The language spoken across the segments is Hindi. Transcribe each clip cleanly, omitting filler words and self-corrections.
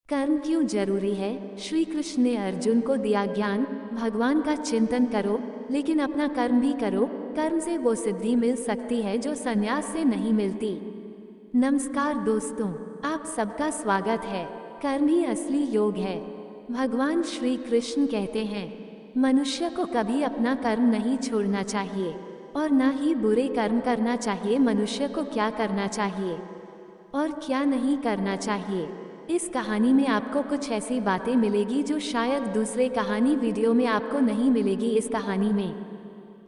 कर्म क्यों जरूरी है? श्री कृष्ण ने अर्जुन को दिया ज्ञान। भगवान का चिंतन करो, लेकिन अपना कर्म भी करो। कर्म से वो सिद्धि मिल सकती है जो संन्यास से नहीं मिलती। नमस्कार दोस्तों, आप सबका स्वागत है। कर्म ही असली योग है। भगवान श्री कृष्ण कहते हैं, मनुष्य को कभी अपना कर्म नहीं छोड़ना चाहिए और न ही बुरे कर्म करना चाहिए। मनुष्य को क्या करना चाहिए और क्या नहीं करना चाहिए, इस कहानी में आपको कुछ ऐसी बातें मिलेगी जो शायद दूसरे कहानी वीडियो में आपको नहीं मिलेगी। इस कहानी में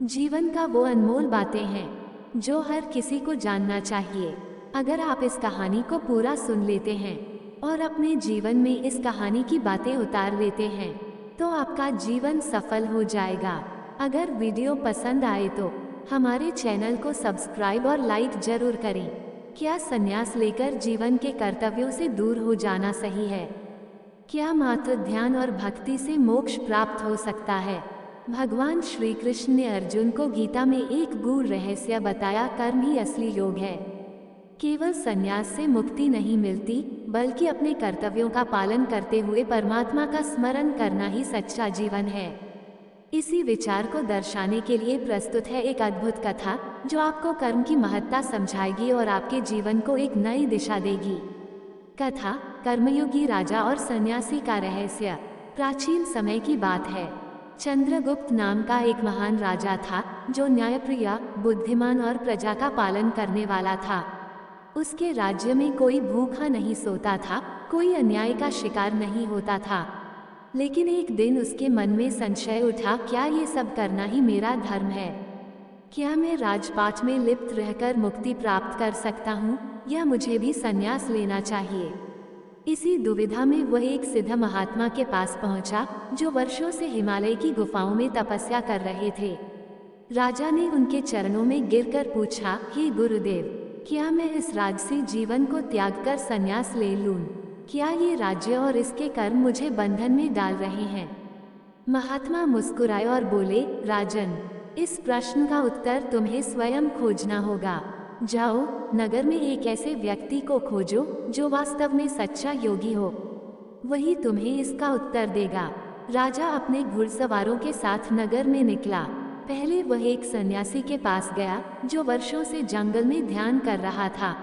जीवन का वो अनमोल बातें हैं जो हर किसी को जानना चाहिए। अगर आप इस कहानी को पूरा सुन लेते हैं और अपने जीवन में इस कहानी की बातें उतार लेते हैं तो आपका जीवन सफल हो जाएगा। अगर वीडियो पसंद आए तो हमारे चैनल को सब्सक्राइब और लाइक जरूर करें। क्या संन्यास लेकर जीवन के कर्तव्यों से दूर हो जाना सही है? क्या मात्र ध्यान और भक्ति से मोक्ष प्राप्त हो सकता है? भगवान श्री कृष्ण ने अर्जुन को गीता में एक गूढ़ रहस्य बताया। कर्म ही असली योग है। केवल संन्यास से मुक्ति नहीं मिलती, बल्कि अपने कर्तव्यों का पालन करते हुए परमात्मा का स्मरण करना ही सच्चा जीवन है। इसी विचार को दर्शाने के लिए प्रस्तुत है एक अद्भुत कथा जो आपको कर्म की महत्ता समझाएगी और आपके जीवन को एक नई दिशा देगी। कथा कर्मयोगी राजा और सन्यासी का रहस्य। प्राचीन समय की बात है। चंद्रगुप्त नाम का एक महान राजा था जो न्यायप्रिय, बुद्धिमान और प्रजा का पालन करने वाला था। उसके राज्य में कोई भूखा नहीं सोता था, कोई अन्याय का शिकार नहीं होता था। लेकिन एक दिन उसके मन में संशय उठा, क्या ये सब करना ही मेरा धर्म है? क्या मैं राजपाट में लिप्त रहकर मुक्ति प्राप्त कर सकता हूँ या मुझे भी संन्यास लेना चाहिए? इसी दुविधा में वह एक सिद्ध महात्मा के पास पहुंचा जो वर्षों से हिमालय की गुफाओं में तपस्या कर रहे थे। राजा ने उनके चरणों में गिरकर पूछा, हे गुरुदेव, क्या मैं इस राजसी जीवन को त्याग कर संन्यास ले लूं? क्या ये राज्य और इसके कर्म मुझे बंधन में डाल रहे हैं? महात्मा मुस्कुराए और बोले, राजन, इस प्रश्न का उत्तर तुम्हें स्वयं खोजना होगा। जाओ, नगर में एक ऐसे व्यक्ति को खोजो जो वास्तव में सच्चा योगी हो। वही तुम्हें इसका उत्तर देगा। राजा अपने घुड़सवारों के साथ नगर में निकला। पहले वह एक सन्यासी के पास गया जो वर्षों से जंगल में ध्यान कर रहा था।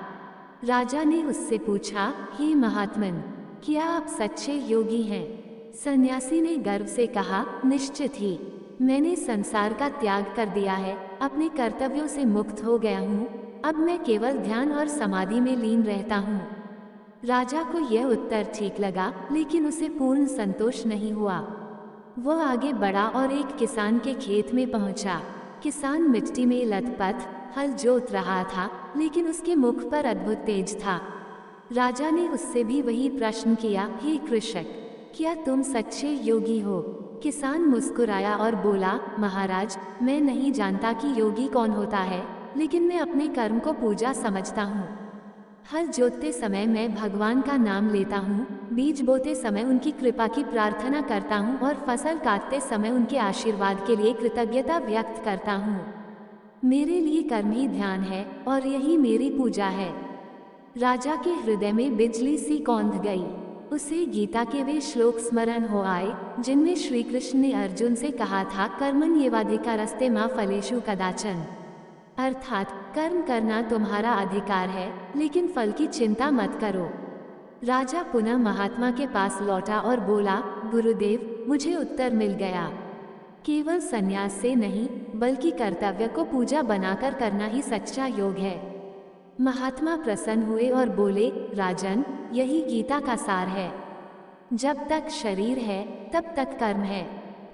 राजा ने उससे पूछा, हे महात्मन, क्या आप सच्चे योगी हैं? सन्यासी ने गर्व से कहा, निश्चित ही। मैंने संसार का त्याग कर दिया है, अपने कर्तव्यों से मुक्त हो गया हूँ। अब मैं केवल ध्यान और समाधि में लीन रहता हूँ। राजा को यह उत्तर ठीक लगा, लेकिन उसे पूर्ण संतोष नहीं हुआ। वह आगे बढ़ा और एक किसान के खेत में पहुंचा। किसान मिट्टी में लथपथ हल जोत रहा था, लेकिन उसके मुख पर अद्भुत तेज था। राजा ने उससे भी वही प्रश्न किया, हे कृषक, क्या तुम सच्चे योगी हो? किसान मुस्कुराया और बोला, महाराज, मैं नहीं जानता कि योगी कौन होता है, लेकिन मैं अपने कर्म को पूजा समझता हूँ। हल जोतते समय मैं भगवान का नाम लेता हूँ, बीज बोते समय उनकी कृपा की प्रार्थना करता हूँ और फसल काटते समय उनके आशीर्वाद के लिए कृतज्ञता व्यक्त करता हूँ। मेरे लिए कर्म ही ध्यान है और यही मेरी पूजा है। राजा के हृदय में बिजली सी कौंध गई। उसे गीता के वे श्लोक स्मरण हो आए जिनमें श्री कृष्ण ने अर्जुन से कहा था, कर्मण्येवाधिकारस्ते मा फलेषु कदाचन। अर्थात कर्म करना तुम्हारा अधिकार है, लेकिन फल की चिंता मत करो। राजा पुनः महात्मा के पास लौटा और बोला, गुरुदेव, मुझे उत्तर मिल गया। केवल संन्यास से नहीं, बल्कि कर्तव्य को पूजा बनाकर करना ही सच्चा योग है। महात्मा प्रसन्न हुए और बोले, राजन, यही गीता का सार है। जब तक शरीर है तब तक कर्म है।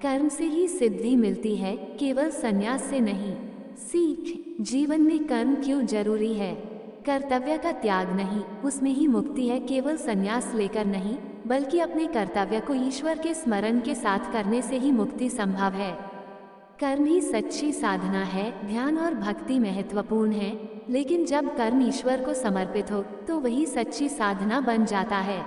कर्म से ही सिद्धि मिलती है, केवल संन्यास से नहीं। सीख, जीवन में कर्म क्यों जरूरी है? कर्तव्य का त्याग नहीं, उसमें ही मुक्ति है। केवल संन्यास लेकर नहीं, बल्कि अपने कर्तव्य को ईश्वर के स्मरण के साथ करने से ही मुक्ति संभव है। कर्म ही सच्ची साधना है। ध्यान और भक्ति महत्वपूर्ण है, लेकिन जब कर्म ईश्वर को समर्पित हो तो वही सच्ची साधना बन जाता है।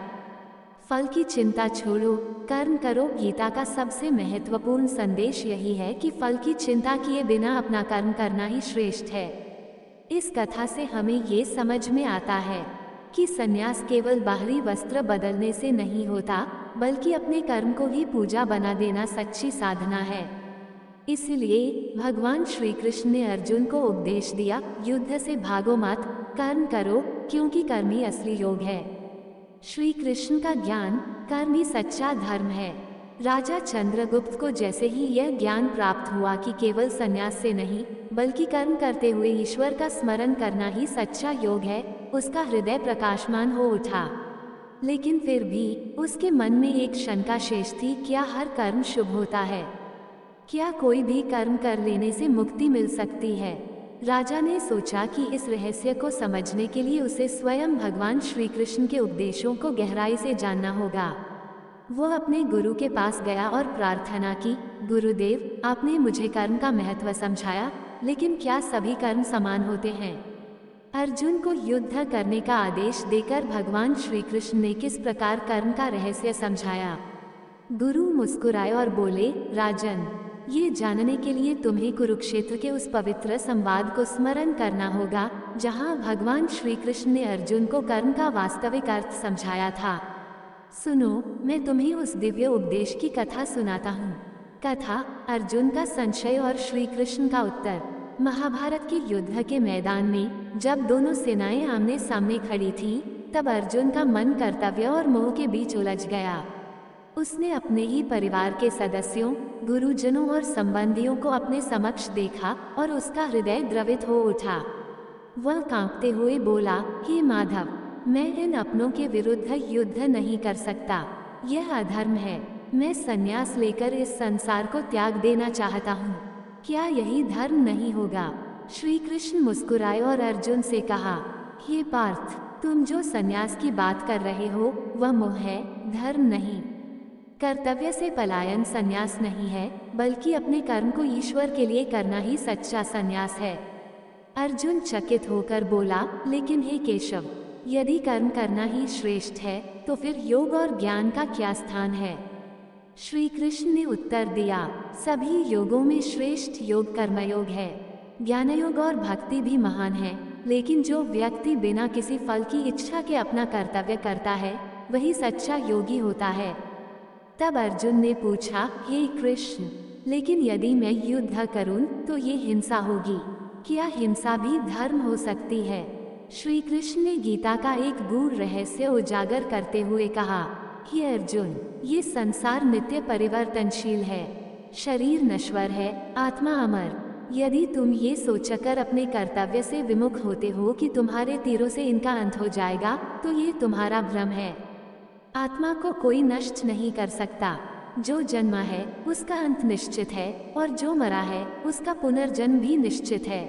फल की चिंता छोड़ो, कर्म करो। गीता का सबसे महत्वपूर्ण संदेश यही है कि फल की चिंता किए बिना अपना कर्म करना ही श्रेष्ठ है। इस कथा से हमें ये समझ में आता है कि संन्यास केवल बाहरी वस्त्र बदलने से नहीं होता, बल्कि अपने कर्म को ही पूजा बना देना सच्ची साधना है। इसलिए भगवान श्री कृष्ण ने अर्जुन को उपदेश दिया, युद्ध से भागो मत, कर्म करो, क्योंकि कर्म ही असली योग है। श्री कृष्ण का ज्ञान, कर्म ही सच्चा धर्म है। राजा चंद्रगुप्त को जैसे ही यह ज्ञान प्राप्त हुआ कि केवल संन्यास से नहीं, बल्कि कर्म करते हुए ईश्वर का स्मरण करना ही सच्चा योग है, उसका हृदय प्रकाशमान हो उठा। लेकिन फिर भी उसके मन में एक शंका शेष थी, क्या हर कर्म शुभ होता है? क्या कोई भी कर्म कर लेने से मुक्ति मिल सकती है? राजा ने सोचा कि इस रहस्य को समझने के लिए उसे स्वयं भगवान श्री कृष्ण के उपदेशों को गहराई से जानना होगा। वो अपने गुरु के पास गया और प्रार्थना की, गुरुदेव, आपने मुझे कर्म का महत्व समझाया, लेकिन क्या सभी कर्म समान होते हैं? अर्जुन को युद्ध करने का आदेश देकर भगवान श्री कृष्ण ने किस प्रकार कर्म का रहस्य समझाया? गुरु मुस्कुराए और बोले, राजन, ये जानने के लिए तुम्हें कुरुक्षेत्र के उस पवित्र संवाद को स्मरण करना होगा, जहाँ भगवान श्री कृष्ण ने अर्जुन को कर्म का वास्तविक अर्थ समझाया था। सुनो, मैं तुम्हें उस दिव्य उपदेश की कथा सुनाता हूँ। कथा, अर्जुन का संशय और श्री कृष्ण का उत्तर। महाभारत के युद्ध के मैदान में जब दोनों सेनाएं आमने सामने खड़ी थीं, तब अर्जुन का मन कर्तव्य और मोह के बीच उलझ गया। उसने अपने ही परिवार के सदस्यों, गुरुजनों और संबंधियों को अपने समक्ष देखा और उसका हृदय द्रवित हो उठा। वह कांपते हुए बोला, हे माधव, मैं इन अपनों के विरुद्ध युद्ध नहीं कर सकता, यह अधर्म है। मैं संन्यास लेकर इस संसार को त्याग देना चाहता हूँ। क्या यही धर्म नहीं होगा? श्री कृष्ण मुस्कुराए और अर्जुन से कहा, हे पार्थ, तुम जो संन्यास की बात कर रहे हो वह मोह है, धर्म नहीं। कर्तव्य से पलायन संन्यास नहीं है, बल्कि अपने कर्म को ईश्वर के लिए करना ही सच्चा संन्यास है। अर्जुन चकित होकर बोला, लेकिन हे केशव, यदि कर्म करना ही श्रेष्ठ है, तो फिर योग और ज्ञान का क्या स्थान है? श्री कृष्ण ने उत्तर दिया, सभी योगों में श्रेष्ठ योग कर्मयोग है। ज्ञानयोग और भक्ति भी महान है, लेकिन जो व्यक्ति बिना किसी फल की इच्छा के अपना कर्तव्य करता है, वही सच्चा योगी होता है। तब अर्जुन ने पूछा, हे कृष्ण, लेकिन यदि मैं युद्ध करूं तो ये हिंसा होगी, क्या हिंसा भी धर्म हो सकती है? श्री कृष्ण ने गीता का एक गूढ़ रहस्य उजागर करते हुए कहा, हे अर्जुन, ये संसार नित्य परिवर्तनशील है, शरीर नश्वर है, आत्मा अमर। यदि तुम ये सोचकर अपने कर्तव्य से विमुख होते हो कि तुम्हारे तीरों से इनका अंत हो जाएगा, तो ये तुम्हारा भ्रम है। आत्मा को कोई नष्ट नहीं कर सकता। जो जन्मा है उसका अंत निश्चित है, और जो मरा है उसका पुनर्जन्म भी निश्चित है।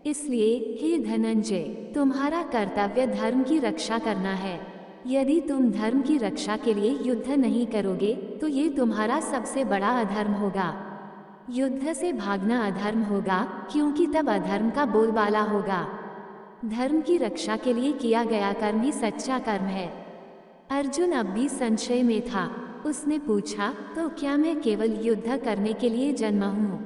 इसलिए हे धनंजय, तुम्हारा कर्तव्य धर्म की रक्षा करना है। यदि तुम धर्म की रक्षा के लिए युद्ध नहीं करोगे तो ये तुम्हारा सबसे बड़ा अधर्म होगा। युद्ध से भागना अधर्म होगा, क्योंकि तब अधर्म का बोलबाला होगा। धर्म की रक्षा के लिए किया गया कर्म ही सच्चा कर्म है। अर्जुन अब भी संशय में था। उसने पूछा, तो क्या मैं केवल युद्ध करने के लिए जन्मा हूँ?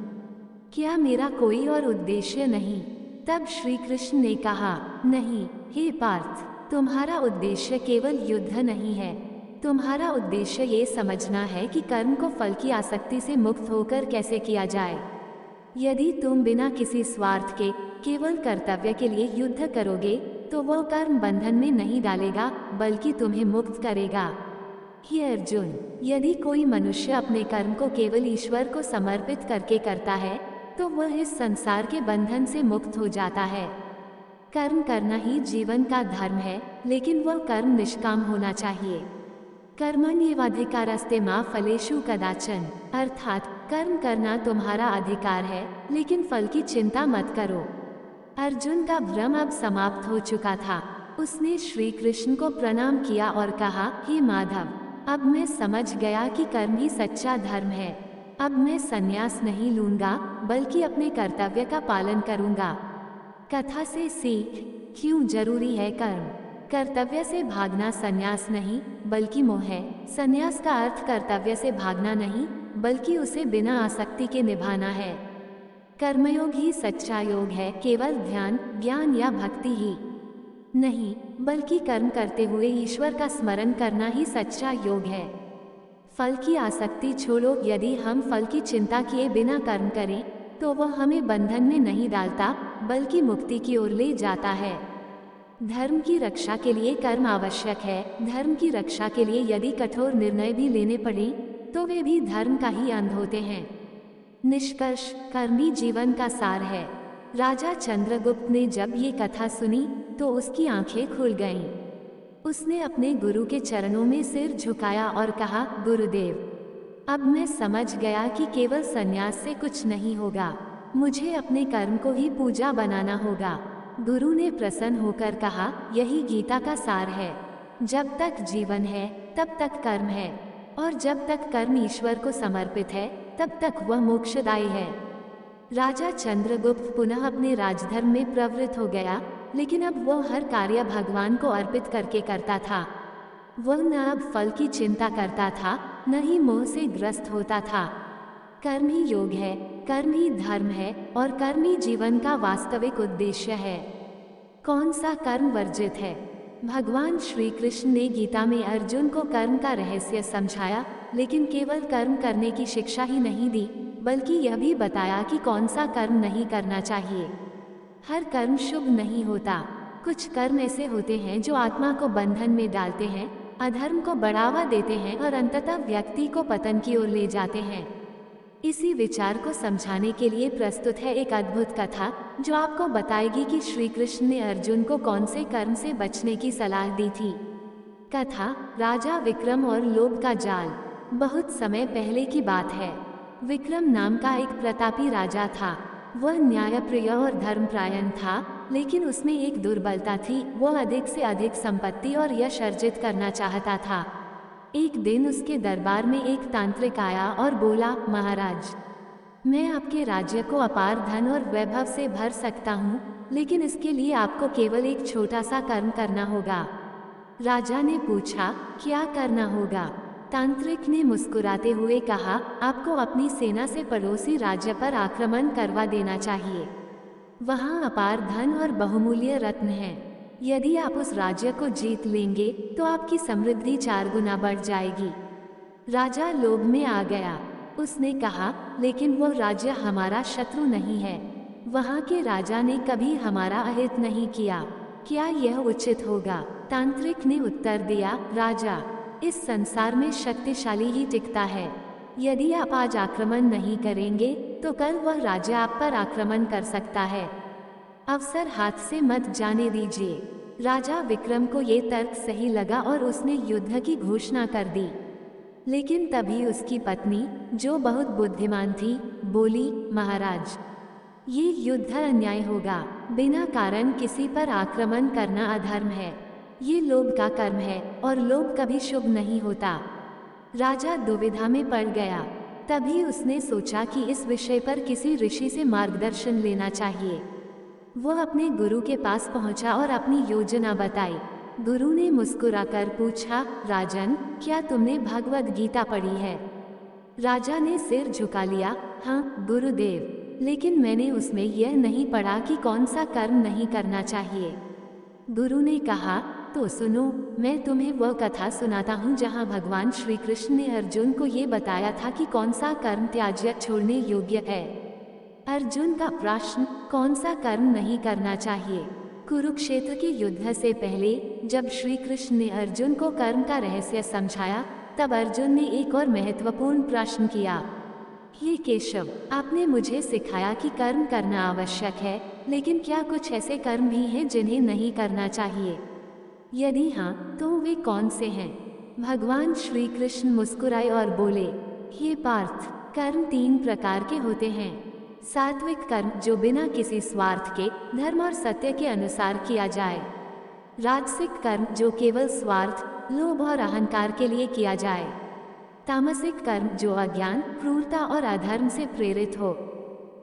क्या मेरा कोई और उद्देश्य नहीं? तब श्री कृष्ण ने कहा, नहीं हे पार्थ, तुम्हारा उद्देश्य केवल युद्ध नहीं है। तुम्हारा उद्देश्य ये समझना है कि कर्म को फल की आसक्ति से मुक्त होकर कैसे किया जाए। यदि तुम बिना किसी स्वार्थ के केवल कर्तव्य के लिए युद्ध करोगे तो वह कर्म बंधन में नहीं डालेगा, बल्कि तुम्हें मुक्त करेगा। हे अर्जुन, यदि कोई मनुष्य अपने कर्म को केवल ईश्वर को समर्पित करके करता है तो वह इस संसार के बंधन से मुक्त हो जाता है। कर्म करना ही जीवन का धर्म है, लेकिन वह कर्म निष्काम होना चाहिए। कर्मण्येवाधिकारस्ते मा फलेषु कदाचन, अर्थात कर्म करना तुम्हारा अधिकार है, लेकिन फल की चिंता मत करो। अर्जुन का भ्रम अब समाप्त हो चुका था। उसने श्री कृष्ण को प्रणाम किया और कहा, हे माधव, अब मैं समझ गया कि कर्म ही सच्चा धर्म है। अब मैं संन्यास नहीं लूंगा, बल्कि अपने कर्तव्य का पालन करूंगा। कथा से सीख, क्यों जरूरी है कर्म? कर्तव्य से भागना संन्यास नहीं, बल्कि मोह है। संन्यास का अर्थ कर्तव्य से भागना नहीं, बल्कि उसे बिना आसक्ति के निभाना है। कर्मयोग ही सच्चा योग है, केवल ध्यान, ज्ञान या भक्ति ही नहीं, बल्कि कर्म करते हुए ईश्वर का स्मरण करना ही सच्चा योग है। फल की आसक्ति छोड़ो। यदि हम फल की चिंता किए बिना कर्म करें तो वह हमें बंधन में नहीं डालता, बल्कि मुक्ति की ओर ले जाता है। धर्म की रक्षा के लिए कर्म आवश्यक है। धर्म की रक्षा के लिए यदि कठोर निर्णय भी लेने पड़े तो वे भी धर्म का ही अंग होते हैं। निष्कर्ष, कर्म ही जीवन का सार है। राजा चंद्रगुप्त ने जब ये कथा सुनी तो उसकी आंखें खुल गईं। उसने अपने गुरु के चरणों में सिर झुकाया और कहा, गुरुदेव, अब मैं समझ गया कि केवल संन्यास से कुछ नहीं होगा, मुझे अपने कर्म को ही पूजा बनाना होगा। गुरु ने प्रसन्न होकर कहा, यही गीता का सार है। जब तक जीवन है तब तक कर्म है, और जब तक कर्म ईश्वर को समर्पित है तब तक वह मोक्षदायी है। राजा चंद्रगुप्त पुनः अपने राजधर्म में प्रवृत्त हो गया, लेकिन अब वह हर कार्य भगवान को अर्पित करके करता था। वह न अब फल की चिंता करता था, न ही मोह से ग्रस्त होता था। कर्म ही योग है, कर्म ही धर्म है, और कर्म ही जीवन का वास्तविक उद्देश्य है। कौन सा कर्म वर्जित है? भगवान श्री कृष्ण ने गीता में अर्जुन को कर्म का रहस्य समझाया, लेकिन केवल कर्म करने की शिक्षा ही नहीं दी, बल्कि यह भी बताया कि कौन सा कर्म नहीं करना चाहिए। हर कर्म शुभ नहीं होता। कुछ कर्म ऐसे होते हैं जो आत्मा को बंधन में डालते हैं, अधर्म को बढ़ावा देते हैं और अंततः व्यक्ति को पतन की ओर ले जाते हैं। इसी विचार को समझाने के लिए प्रस्तुत है एक अद्भुत कथा, जो आपको बताएगी कि श्री कृष्ण ने अर्जुन को कौन से कर्म से बचने की सलाह दी थी। कथा, राजा विक्रम और लोभ का जाल। बहुत समय पहले की बात है। विक्रम नाम का एक प्रतापी राजा था। वह न्यायप्रिय और धर्मपरायण था, लेकिन उसमें एक दुर्बलता थी। वह अधिक से अधिक संपत्ति और यश अर्जित करना चाहता था। एक दिन उसके दरबार में एक तांत्रिक आया और बोला, महाराज, मैं आपके राज्य को अपार धन और वैभव से भर सकता हूँ, लेकिन इसके लिए आपको केवल एक छोटा सा कर्म करना होगा। राजा ने पूछा, क्या करना होगा? तांत्रिक ने मुस्कुराते हुए कहा, आपको अपनी सेना से पड़ोसी राज्य पर आक्रमण करवा देना चाहिए। वहाँ अपार धन और बहुमूल्य रत्न हैं। यदि आप उस राज्य को जीत लेंगे तो आपकी समृद्धि 4 गुना बढ़ जाएगी। राजा लोभ में आ गया। उसने कहा, लेकिन वो राज्य हमारा शत्रु नहीं है। वहाँ के राजा ने कभी हमारा अहित नहीं किया। क्या यह उचित होगा? तांत्रिक ने उत्तर दिया, राजा, इस संसार में शक्तिशाली ही टिकता है। यदि आप आज आक्रमण नहीं करेंगे तो कल वह राज्य आप पर आक्रमण कर सकता है। अवसर हाथ से मत जाने दीजिए। राजा विक्रम को ये तर्क सही लगा और उसने युद्ध की घोषणा कर दी। लेकिन तभी उसकी पत्नी, जो बहुत बुद्धिमान थी, बोली, महाराज, ये युद्ध अन्याय होगा। बिना कारण किसी पर आक्रमण करना अधर्म है। ये लोभ का कर्म है और लोभ कभी शुभ नहीं होता। राजा दुविधा में पड़ गया। तभी उसने सोचा कि इस विषय पर किसी ऋषि से मार्गदर्शन लेना चाहिए। वह अपने गुरु के पास पहुंचा और अपनी योजना बताई। गुरु ने मुस्कुराकर पूछा, राजन, क्या तुमने भगवद गीता पढ़ी है? राजा ने सिर झुका लिया, हाँ गुरुदेव, लेकिन मैंने उसमें यह नहीं पढ़ा कि कौन सा कर्म नहीं करना चाहिए। गुरु ने कहा, तो सुनो, मैं तुम्हें वह कथा सुनाता हूँ जहाँ भगवान श्री कृष्ण ने अर्जुन को ये बताया था कि कौन सा कर्म त्याज्य छोड़ने योग्य है। अर्जुन का प्रश्न, कौन सा कर्म नहीं करना चाहिए? कुरुक्षेत्र के युद्ध से पहले जब श्री कृष्ण ने अर्जुन को कर्म का रहस्य समझाया, तब अर्जुन ने एक और महत्वपूर्ण प्रश्न किया, ये केशव, आपने मुझे सिखाया कि कर्म करना आवश्यक है, लेकिन क्या कुछ ऐसे कर्म भी हैं जिन्हें नहीं करना चाहिए? यदि हाँ, तो वे कौन से हैं? भगवान श्री कृष्ण मुस्कुराए और बोले, ये पार्थ, कर्म 3 प्रकार के होते हैं। सात्विक कर्म, जो बिना किसी स्वार्थ के धर्म और सत्य के अनुसार किया जाए। राजसिक कर्म, जो केवल स्वार्थ, लोभ और अहंकार के लिए किया जाए। तामसिक कर्म, जो अज्ञान, क्रूरता और अधर्म से प्रेरित हो।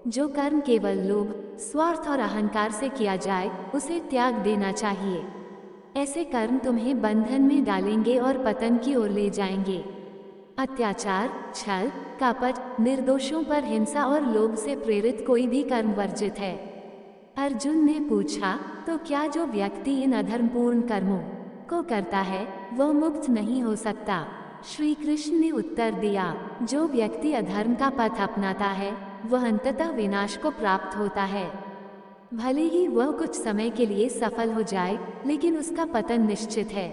जो कर्म केवल लोभ, स्वार्थ और अहंकार से किया जाए, उसे त्याग देना चाहिए। ऐसे कर्म तुम्हें बंधन में डालेंगे और पतन की ओर ले जाएंगे। अत्याचार, छल, कपट, निर्दोषों पर हिंसा और लोभ से प्रेरित कोई भी कर्म वर्जित है। अर्जुन ने पूछा, तो क्या जो व्यक्ति इन अधर्मपूर्ण कर्मों को करता है वह मुक्त नहीं हो सकता? श्री कृष्ण ने उत्तर दिया, जो व्यक्ति अधर्म का पथ अपनाता है वह अंततः विनाश को प्राप्त होता है। भले ही वह कुछ समय के लिए सफल हो जाए, लेकिन उसका पतन निश्चित है।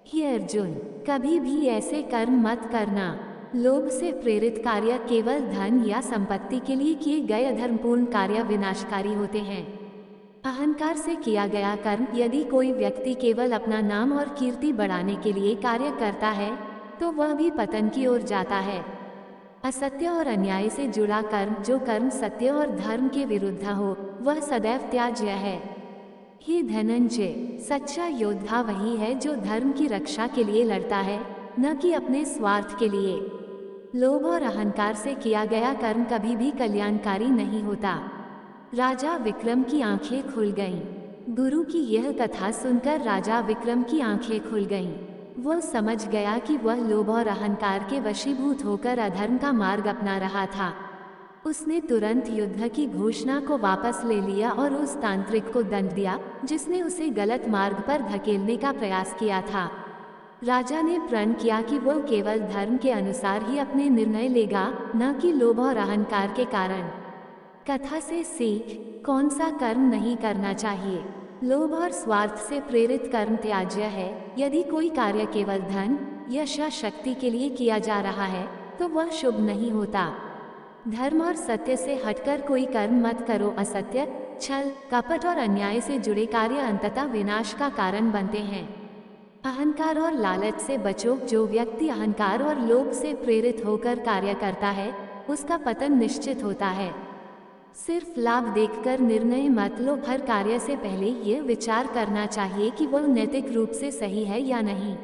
हे अर्जुन, कभी भी ऐसे कर्म मत करना। लोभ से प्रेरित कार्य केवल धन या संपत्ति के लिए किए गए अधर्मपूर्ण कार्य विनाशकारी होते हैं। अहंकार से किया गया कर्म, यदि कोई व्यक्ति केवल अपना नाम और कीर्ति बढ़ाने के लिए कार्य करता है तो वह भी पतन की ओर जाता है। असत्य और अन्याय से जुड़ा कर्म, जो कर्म सत्य और धर्म के विरुद्ध हो, वह सदैव त्याज्य है। हे धनंजय, सच्चा योद्धा वही है जो धर्म की रक्षा के लिए लड़ता है, न कि अपने स्वार्थ के लिए। लोभ और अहंकार से किया गया कर्म कभी भी कल्याणकारी नहीं होता। राजा विक्रम की आंखें खुल गईं। गुरु की यह कथा सुनकर राजा विक्रम की आंखें खुल गईं। वह समझ गया कि वह लोभ और अहंकार के वशीभूत होकर अधर्म का मार्ग अपना रहा था। उसने तुरंत युद्ध की घोषणा को वापस ले लिया और उस तांत्रिक को दंड दिया जिसने उसे गलत मार्ग पर धकेलने का प्रयास किया था। राजा ने प्रण किया कि वह केवल धर्म के अनुसार ही अपने निर्णय लेगा, न कि लोभ और अहंकार के कारण। कथा से सीख, कौन सा कर्म नहीं करना चाहिए? लोभ और स्वार्थ से प्रेरित कर्म त्याज्य है। यदि कोई कार्य केवल धन, यश या शक्ति के लिए किया जा रहा है तो वह शुभ नहीं होता। धर्म और सत्य से हटकर कोई कर्म मत करो। असत्य, छल, कपट और अन्याय से जुड़े कार्य अंततः विनाश का कारण बनते हैं। अहंकार और लालच से बचो। जो व्यक्ति अहंकार और लोभ से प्रेरित होकर कार्य करता है उसका पतन निश्चित होता है। सिर्फ लाभ देखकर निर्णय मत लो। हर कार्य से पहले यह विचार करना चाहिए कि वह नैतिक रूप से सही है या नहीं।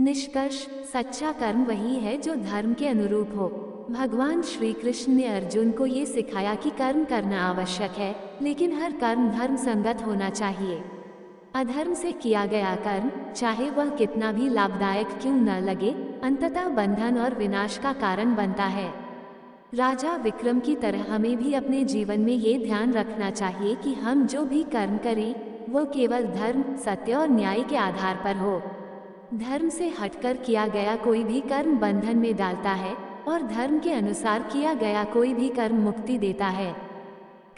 निष्कर्ष, सच्चा कर्म वही है जो धर्म के अनुरूप हो। भगवान श्री कृष्ण ने अर्जुन को ये सिखाया कि कर्म करना आवश्यक है, लेकिन हर कर्म धर्म संगत होना चाहिए। अधर्म से किया गया कर्म, चाहे वह कितना भी लाभदायक क्यों न लगे, अंततः बंधन और विनाश का कारण बनता है। राजा विक्रम की तरह हमें भी अपने जीवन में ये ध्यान रखना चाहिए कि हम जो भी कर्म करें वो केवल धर्म, सत्य और न्याय के आधार पर हो। धर्म से हटकर किया गया कोई भी कर्म बंधन में डालता है और धर्म के अनुसार किया गया कोई भी कर्म मुक्ति देता है।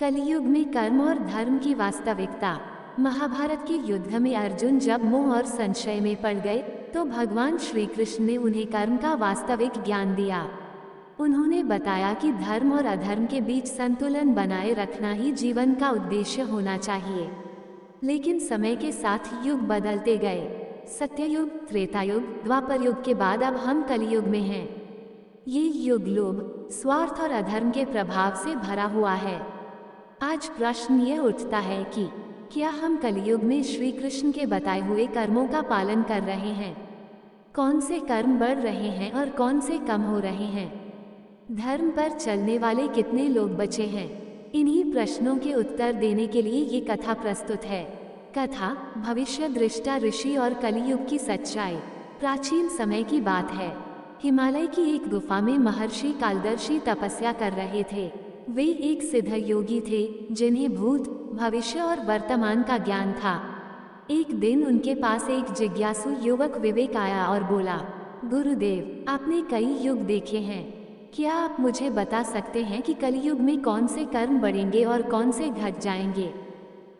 कलियुग में कर्म और धर्म की वास्तविकता। महाभारत के युद्ध में अर्जुन जब मोह और संशय में पड़ गए तो भगवान श्री कृष्ण ने उन्हें कर्म का वास्तविक ज्ञान दिया। उन्होंने बताया कि धर्म और अधर्म के बीच संतुलन बनाए रखना ही जीवन का उद्देश्य होना चाहिए। लेकिन समय के साथ युग बदलते गए। सत्ययुग, त्रेतायुग, द्वापर युग के बाद अब हम कलियुग में हैं। ये युग लोभ, स्वार्थ और अधर्म के प्रभाव से भरा हुआ है। आज प्रश्न ये उठता है कि क्या हम कलियुग में श्री कृष्ण के बताए हुए कर्मों का पालन कर रहे हैं? कौन से कर्म बढ़ रहे हैं और कौन से कम हो रहे हैं? धर्म पर चलने वाले कितने लोग बचे हैं? इन्हीं प्रश्नों के उत्तर देने के लिए ये कथा प्रस्तुत है। कथा भविष्य दृष्टा ऋषि और कलियुग की सच्चाई। प्राचीन समय की बात है। हिमालय की एक गुफा में महर्षि कालदर्शी तपस्या कर रहे थे। वे एक सिद्ध योगी थे जिन्हें भूत, भविष्य और वर्तमान का ज्ञान था। एक दिन उनके पास एक जिज्ञासु युवक विवेक आया और बोला, गुरुदेव, आपने कई युग देखे हैं, क्या आप मुझे बता सकते हैं कि कलियुग में कौन से कर्म बढ़ेंगे और कौन से घट जाएंगे?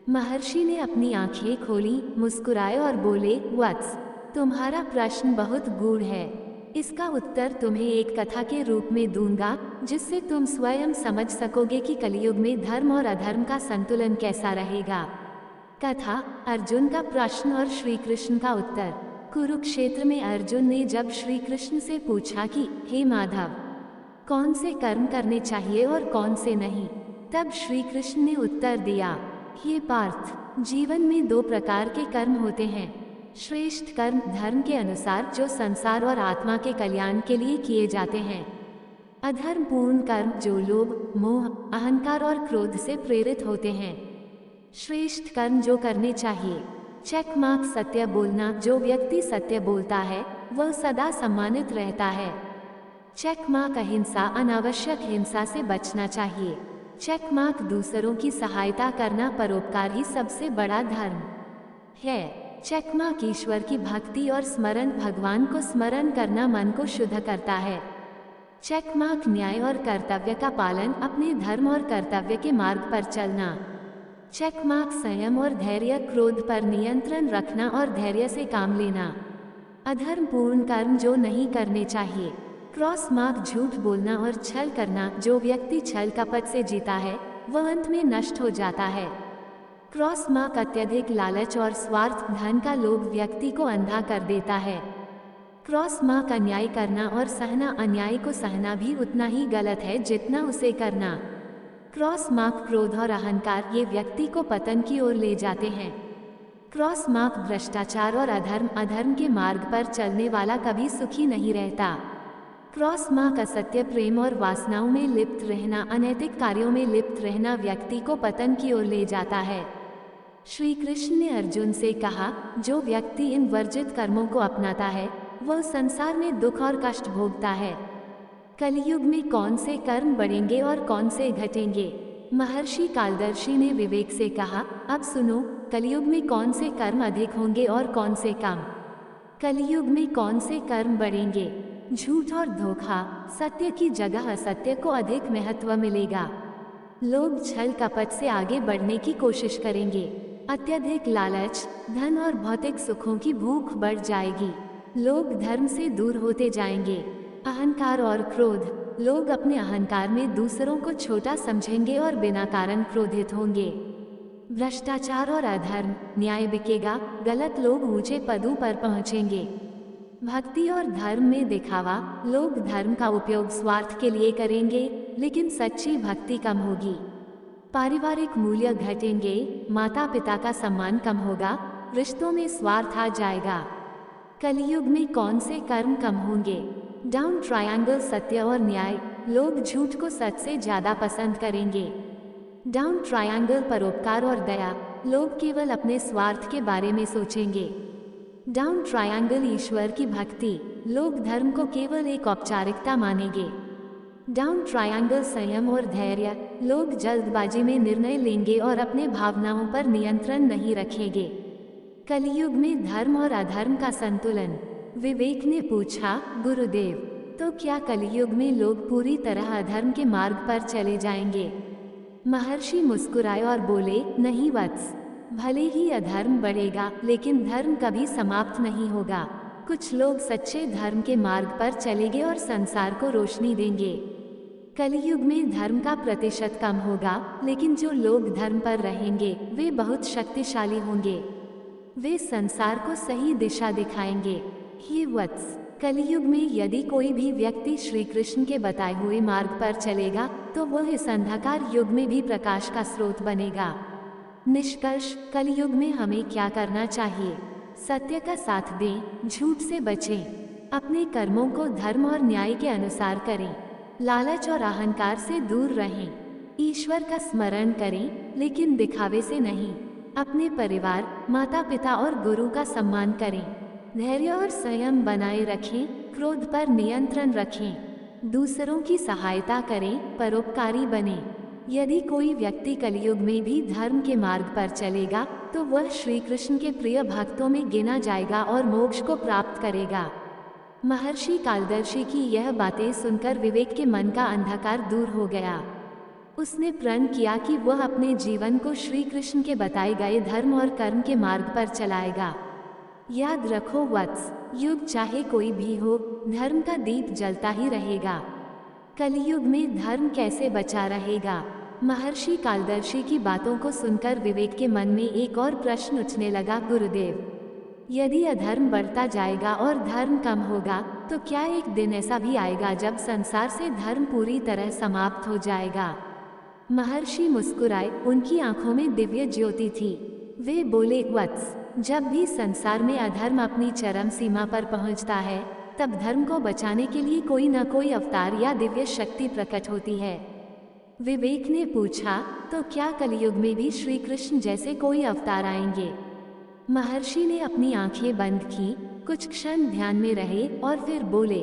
महर्षि ने अपनी आंखें खोली, मुस्कुराए और बोले, वत्स, तुम्हारा प्रश्न बहुत गूढ़ है। इसका उत्तर तुम्हें एक कथा के रूप में दूंगा जिससे तुम स्वयं समझ सकोगे कि कलियुग में धर्म और अधर्म का संतुलन कैसा रहेगा। कथा अर्जुन का प्रश्न और श्री कृष्ण का उत्तर। कुरुक्षेत्र में अर्जुन ने जब श्री कृष्ण से पूछा कि हे माधव, कौन से कर्म करने चाहिए और कौन से नहीं, तब श्री कृष्ण ने उत्तर दिया, हे पार्थ, जीवन में दो प्रकार के कर्म होते हैं। श्रेष्ठ कर्म धर्म के अनुसार जो संसार और आत्मा के कल्याण के लिए किए जाते हैं। अधर्मपूर्ण कर्म जो लोभ, मोह, अहंकार और क्रोध से प्रेरित होते हैं। श्रेष्ठ कर्म जो करने चाहिए। चेक मार्क सत्य बोलना। जो व्यक्ति सत्य बोलता है वह सदा सम्मानित रहता है। चेक मार्क अहिंसा। अनावश्यक हिंसा से बचना चाहिए। Check mark. दूसरों की सहायता करना, परोपकार ही सबसे बड़ा धर्म है। Check mark. ईश्वर की भक्ति और स्मरण, भगवान को स्मरण करना मन को शुद्ध करता है। Check mark. न्याय और कर्तव्य का पालन, अपने धर्म और कर्तव्य के मार्ग पर चलना। Check mark. संयम और धैर्य, क्रोध पर नियंत्रण रखना और धैर्य से काम लेना। अधर्मपूर्ण कर्म जो नहीं करने चाहिए। Cross mark. झूठ बोलना और छल करना, जो व्यक्ति छल कपट से जीता है वह अंत में नष्ट हो जाता है। Cross mark. अत्यधिक लालच और स्वार्थ, धन का लोभ व्यक्ति को अंधा कर देता है। Cross mark. अन्याय करना और सहना, अन्याय को सहना भी उतना ही गलत है जितना उसे करना। Cross mark. क्रोध और अहंकार, ये व्यक्ति को पतन की ओर ले जाते हैं। Cross mark. भ्रष्टाचार और अधर्म, अधर्म के मार्ग पर चलने वाला कभी सुखी नहीं रहता। Cross mark. असत्य, प्रेम और वासनाओं में लिप्त रहना, अनैतिक कार्यों में लिप्त रहना व्यक्ति को पतन की ओर ले जाता है। श्री कृष्ण ने अर्जुन से कहा, जो व्यक्ति इन वर्जित कर्मों को अपनाता है वह संसार में दुख और कष्ट भोगता है। कलयुग में कौन से कर्म बढ़ेंगे और कौन से घटेंगे? महर्षि कालदर्शी ने विवेक से कहा, अब सुनो, कलयुग में कौन से कर्म अधिक होंगे और कौन से कम। कलयुग में कौन से कर्म बढ़ेंगे? झूठ और धोखा, सत्य की जगह असत्य को अधिक महत्व मिलेगा। लोग छल कपट से आगे बढ़ने की कोशिश करेंगे। अत्यधिक लालच, धन और भौतिक सुखों की भूख बढ़ जाएगी। लोग धर्म से दूर होते जाएंगे। अहंकार और क्रोध, लोग अपने अहंकार में दूसरों को छोटा समझेंगे और बिना कारण क्रोधित होंगे। भ्रष्टाचार और अधर्म, न्याय बिकेगा, गलत लोग ऊंचे पदों पर पहुंचेंगे। भक्ति और धर्म में दिखावा, लोग धर्म का उपयोग स्वार्थ के लिए करेंगे लेकिन सच्ची भक्ति कम होगी। पारिवारिक मूल्य घटेंगे, माता पिता का सम्मान कम होगा, रिश्तों में स्वार्थ आ जाएगा। कलयुग में कौन से कर्म कम होंगे? डाउन ट्रायंगल, सत्य और न्याय, लोग झूठ को सच से ज्यादा पसंद करेंगे। डाउन ट्रायंगल, परोपकार और दया, लोग केवल अपने स्वार्थ के बारे में सोचेंगे। डाउन ट्रायंगल, ईश्वर की भक्ति, लोग धर्म को केवल एक औपचारिकता मानेंगे। डाउन ट्रायंगल, संयम और धैर्य, लोग जल्दबाजी में निर्णय लेंगे और अपने भावनाओं पर नियंत्रण नहीं रखेंगे। कलयुग में धर्म और अधर्म का संतुलन। विवेक ने पूछा, गुरुदेव, तो क्या कलयुग में लोग पूरी तरह अधर्म के मार्ग पर चले जाएंगे? महर्षि मुस्कुराए और बोले, नहीं वत्स, भले ही अधर्म बढ़ेगा लेकिन धर्म कभी समाप्त नहीं होगा। कुछ लोग सच्चे धर्म के मार्ग पर चलेंगे और संसार को रोशनी देंगे। कलयुग में धर्म का प्रतिशत कम होगा लेकिन जो लोग धर्म पर रहेंगे वे बहुत शक्तिशाली होंगे। वे संसार को सही दिशा दिखाएंगे। हे वत्स, कलयुग में यदि कोई भी व्यक्ति श्री कृष्ण के बताए हुए मार्ग पर चलेगा तो वह इस अंधकार युग में भी प्रकाश का स्रोत बनेगा। निष्कर्ष, कलयुग में हमें क्या करना चाहिए? सत्य का साथ दें, झूठ से बचें, अपने कर्मों को धर्म और न्याय के अनुसार करें, लालच और अहंकार से दूर रहें, ईश्वर का स्मरण करें लेकिन दिखावे से नहीं, अपने परिवार, माता पिता और गुरु का सम्मान करें, धैर्य और संयम बनाए रखें, क्रोध पर नियंत्रण रखें, दूसरों की सहायता करें, परोपकारी बनें। यदि कोई व्यक्ति कलयुग में भी धर्म के मार्ग पर चलेगा तो वह श्री कृष्ण के प्रिय भक्तों में गिना जाएगा और मोक्ष को प्राप्त करेगा। महर्षि कालदर्शी की यह बातें सुनकर विवेक के मन का अंधकार दूर हो गया। उसने प्रण किया कि वह अपने जीवन को श्री कृष्ण के बताए गए धर्म और कर्म के मार्ग पर चलाएगा। याद रखो वत्स, युग चाहे कोई भी हो, धर्म का दीप जलता ही रहेगा। कलयुग में धर्म कैसे बचा रहेगा? महर्षि कालदर्शी की बातों को सुनकर विवेक के मन में एक और प्रश्न उठने लगा। गुरुदेव, यदि अधर्म बढ़ता जाएगा और धर्म कम होगा तो क्या एक दिन ऐसा भी आएगा जब संसार से धर्म पूरी तरह समाप्त हो जाएगा? महर्षि मुस्कुराए, उनकी आंखों में दिव्य ज्योति थी। वे बोले, वत्स, जब भी संसार में अधर्म अपनी चरम सीमा पर पहुंचता है तब धर्म को बचाने के लिए कोई न कोई अवतार या दिव्य शक्ति प्रकट होती है। विवेक ने पूछा, तो क्या कलयुग में भी श्री कृष्ण जैसे कोई अवतार आएंगे? महर्षि ने अपनी आंखें बंद की, कुछ क्षण ध्यान में रहे और फिर बोले,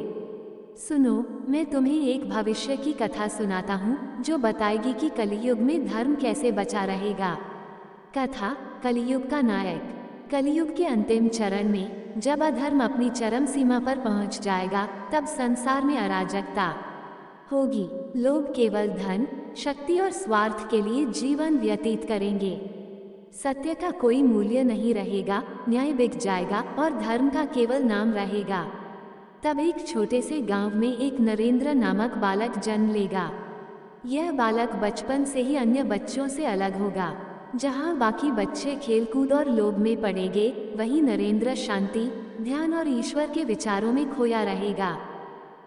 सुनो, मैं तुम्हें एक भविष्य की कथा सुनाता हूँ जो बताएगी कि कलियुग में धर्म कैसे बचा रहेगा। कथा, कलियुग का नायक। कलियुग के अंतिम चरण में जब अधर्म अपनी चरम सीमा पर पहुंच जाएगा, तब संसार में अराजकता होगी। लोग केवल धन, शक्ति और स्वार्थ के लिए जीवन व्यतीत करेंगे। सत्य का कोई मूल्य नहीं रहेगा, न्याय बिक जाएगा और धर्म का केवल नाम रहेगा। तब एक छोटे से गांव में एक नरेंद्र नामक बालक जन्म लेगा। यह बालक बचपन से ही अन्य बच्चों से अलग होगा। जहां बाकी बच्चे खेलकूद और लोभ में पड़ेंगे, वहीं नरेंद्र शांति, ध्यान और ईश्वर के विचारों में खोया रहेगा।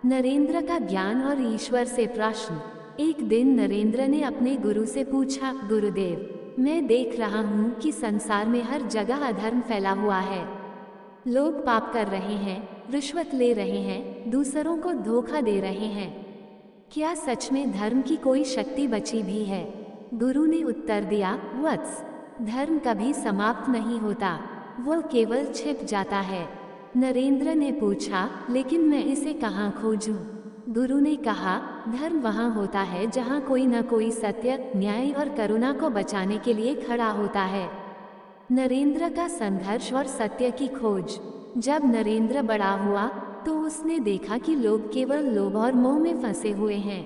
नरेंद्र का ज्ञान और ईश्वर से प्रश्न। एक दिन नरेंद्र ने अपने गुरु से पूछा, गुरुदेव, मैं देख रहा हूँ कि संसार में हर जगह अधर्म फैला हुआ है। लोग पाप कर रहे हैं, रिश्वत ले रहे हैं, दूसरों को धोखा दे रहे हैं। क्या सच में धर्म की कोई शक्ति बची भी है? गुरु ने उत्तर दिया, वत्स, धर्म कभी समाप्त नहीं होता, वो केवल छिप जाता है। नरेंद्र ने पूछा, लेकिन मैं इसे कहाँ खोजूं? गुरु ने कहा, धर्म वहाँ होता है जहाँ कोई न कोई सत्य, न्याय और करुणा को बचाने के लिए खड़ा होता है। नरेंद्र का संघर्ष और सत्य की खोज। जब नरेंद्र बड़ा हुआ तो उसने देखा कि लोग केवल लोभ और मोह में फंसे हुए हैं।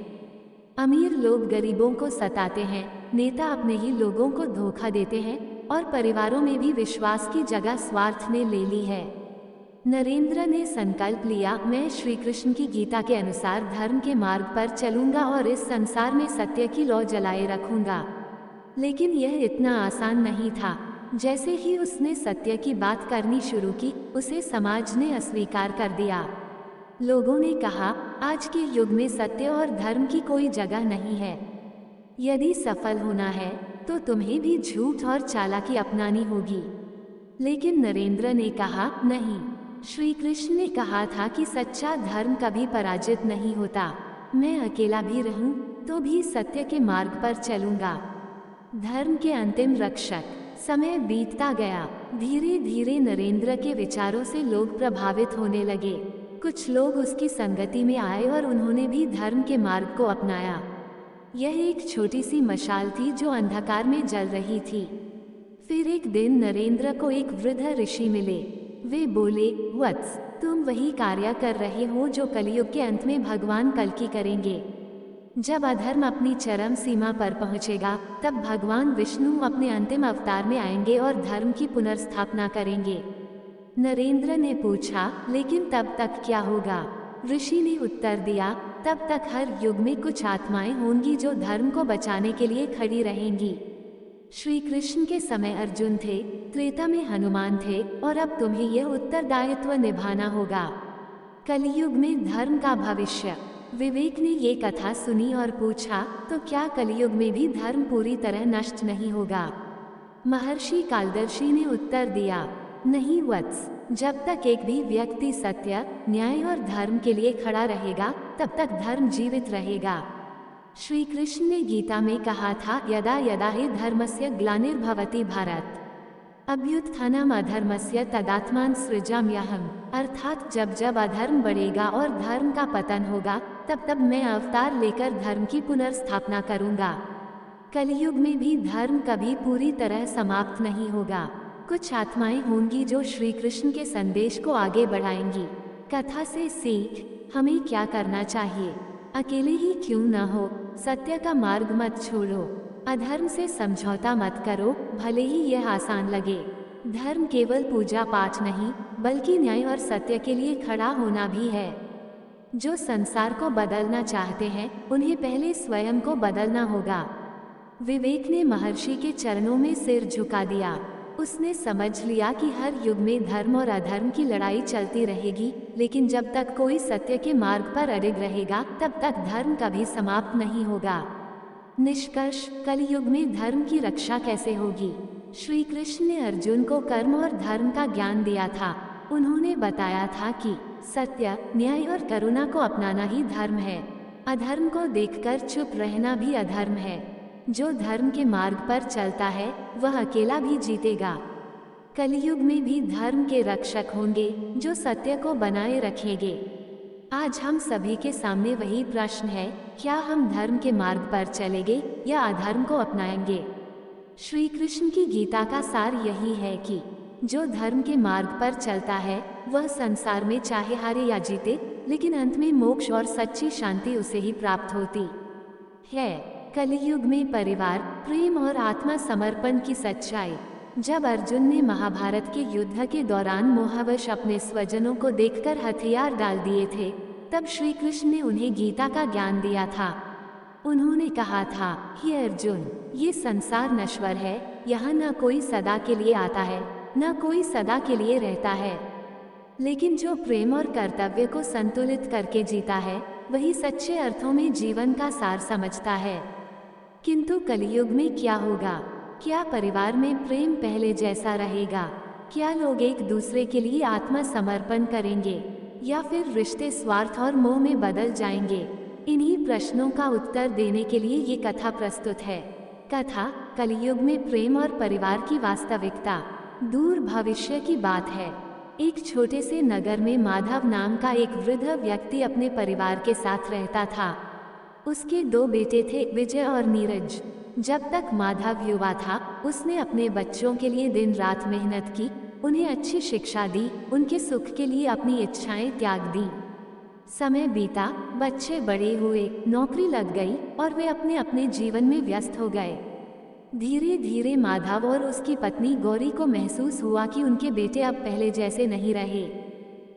अमीर लोग गरीबों को सताते हैं, नेता अपने ही लोगों को धोखा देते हैं और परिवारों में भी विश्वास की जगह स्वार्थ ने ले ली है। नरेंद्र ने संकल्प लिया, मैं श्री कृष्ण की गीता के अनुसार धर्म के मार्ग पर चलूंगा और इस संसार में सत्य की लौ जलाए रखूंगा। लेकिन यह इतना आसान नहीं था। जैसे ही उसने सत्य की बात करनी शुरू की, उसे समाज ने अस्वीकार कर दिया। लोगों ने कहा, आज के युग में सत्य और धर्म की कोई जगह नहीं है। यदि सफल होना है तो तुम्हें भी झूठ और चालाकी अपनानी होगी। लेकिन नरेंद्र ने कहा, नहीं, श्री कृष्ण ने कहा था कि सच्चा धर्म कभी पराजित नहीं होता। मैं अकेला भी रहूं तो भी सत्य के मार्ग पर चलूंगा। धर्म के अंतिम रक्षक। समय बीतता गया। धीरे धीरे नरेंद्र के विचारों से लोग प्रभावित होने लगे। कुछ लोग उसकी संगति में आए और उन्होंने भी धर्म के मार्ग को अपनाया। यह एक छोटी सी मशाल थी जो अंधकार में जल रही थी। फिर एक दिन नरेंद्र को एक वृद्ध ऋषि मिले। वे बोले, वत्स, तुम वही कार्य कर रहे हो जो कलियुग के अंत में भगवान कल्कि करेंगे। जब अधर्म अपनी चरम सीमा पर पहुंचेगा, तब भगवान विष्णु अपने अंतिम अवतार में आएंगे और धर्म की पुनर्स्थापना करेंगे। नरेंद्र ने पूछा, लेकिन तब तक क्या होगा? ऋषि ने उत्तर दिया, तब तक हर युग में कुछ आत्माएं होंगी जो धर्म को बचाने के लिए खड़ी रहेंगी। श्री कृष्ण के समय अर्जुन थे, त्रेता में हनुमान थे और अब तुम्हें यह उत्तरदायित्व निभाना होगा। कलियुग में धर्म का भविष्य। विवेक ने ये कथा सुनी और पूछा, तो क्या कलियुग में भी धर्म पूरी तरह नष्ट नहीं होगा? महर्षि कालदर्शी ने उत्तर दिया, नहीं वत्स, जब तक एक भी व्यक्ति सत्य, न्याय और धर्म के लिए खड़ा रहेगा, तब तक धर्म जीवित रहेगा। श्री कृष्ण ने गीता में कहा था, यदा यदा हि धर्मस्य ग्लानिर्भवति भारत अभ्युत्थानम् अधर्मस्य तदात्मान सृजाम्यहम्। अर्थात जब जब अधर्म बढ़ेगा और धर्म का पतन होगा, तब तब मैं अवतार लेकर धर्म की पुनर्स्थापना करूंगा। कलियुग में भी धर्म कभी पूरी तरह समाप्त नहीं होगा। कुछ आत्माएं होंगी जो श्री कृष्ण के संदेश को आगे बढ़ाएंगी। कथा से सीख, हमें क्या करना चाहिए? अकेले ही क्यों न हो, सत्य का मार्ग मत छोड़ो। अधर्म से समझौता मत करो, भले ही यह आसान लगे। धर्म केवल पूजा पाठ नहीं, बल्कि न्याय और सत्य के लिए खड़ा होना भी है। जो संसार को बदलना चाहते हैं, उन्हें पहले स्वयं को बदलना होगा। विवेक ने महर्षि के चरणों में सिर झुका दिया। उसने समझ लिया कि हर युग में धर्म और अधर्म की लड़ाई चलती रहेगी, लेकिन जब तक कोई सत्य के मार्ग पर अड़िग रहेगा, तब तक धर्म कभी समाप्त नहीं होगा। निष्कर्ष, कलियुग में धर्म की रक्षा कैसे होगी? श्री कृष्ण ने अर्जुन को कर्म और धर्म का ज्ञान दिया था। उन्होंने बताया था कि सत्य, न्याय और करुणा को अपनाना ही धर्म है। अधर्म को देखकर चुप रहना भी अधर्म है। जो धर्म के मार्ग पर चलता है, वह अकेला भी जीतेगा। कलियुग में भी धर्म के रक्षक होंगे जो सत्य को बनाए रखेंगे। आज हम सभी के सामने वही प्रश्न है, क्या हम धर्म के मार्ग पर चलेंगे या अधर्म को अपनाएंगे। श्री कृष्ण की गीता का सार यही है कि जो धर्म के मार्ग पर चलता है वह संसार में चाहे हारे या जीते, लेकिन अंत में मोक्ष और सच्ची शांति उसे ही प्राप्त होती है। कलियुग में परिवार, प्रेम और आत्मा समर्पण की सच्चाई। जब अर्जुन ने महाभारत के युद्ध के दौरान मोहवश अपने स्वजनों को देखकर हथियार डाल दिए थे, तब श्री कृष्ण ने उन्हें गीता का ज्ञान दिया था। उन्होंने कहा था, हे अर्जुन, ये संसार नश्वर है, यहाँ न कोई सदा के लिए आता है, न कोई सदा के लिए रहता है। लेकिन जो प्रेम और कर्तव्य को संतुलित करके जीता है, वही सच्चे अर्थों में जीवन का सार समझता है। किंतु कलियुग में क्या होगा? क्या परिवार में प्रेम पहले जैसा रहेगा? क्या लोग एक दूसरे के लिए आत्मसमर्पण करेंगे या फिर रिश्ते स्वार्थ और मोह में बदल जाएंगे? इन्हीं प्रश्नों का उत्तर देने के लिए ये कथा प्रस्तुत है। कथा कलियुग में प्रेम और परिवार की वास्तविकता। दूर भविष्य की बात है। एक छोटे से नगर में माधव नाम का एक वृद्ध व्यक्ति अपने परिवार के साथ रहता था। उसके 2 बेटे थे, विजय और नीरज। जब तक माधव युवा था, उसने अपने बच्चों के लिए दिन रात मेहनत की, उन्हें अच्छी शिक्षा दी, उनके सुख के लिए अपनी इच्छाएं त्याग दी। समय बीता, बच्चे बड़े हुए, नौकरी लग गई और वे अपने अपने जीवन में व्यस्त हो गए। धीरे धीरे माधव और उसकी पत्नी गौरी को महसूस हुआ कि उनके बेटे अब पहले जैसे नहीं रहे।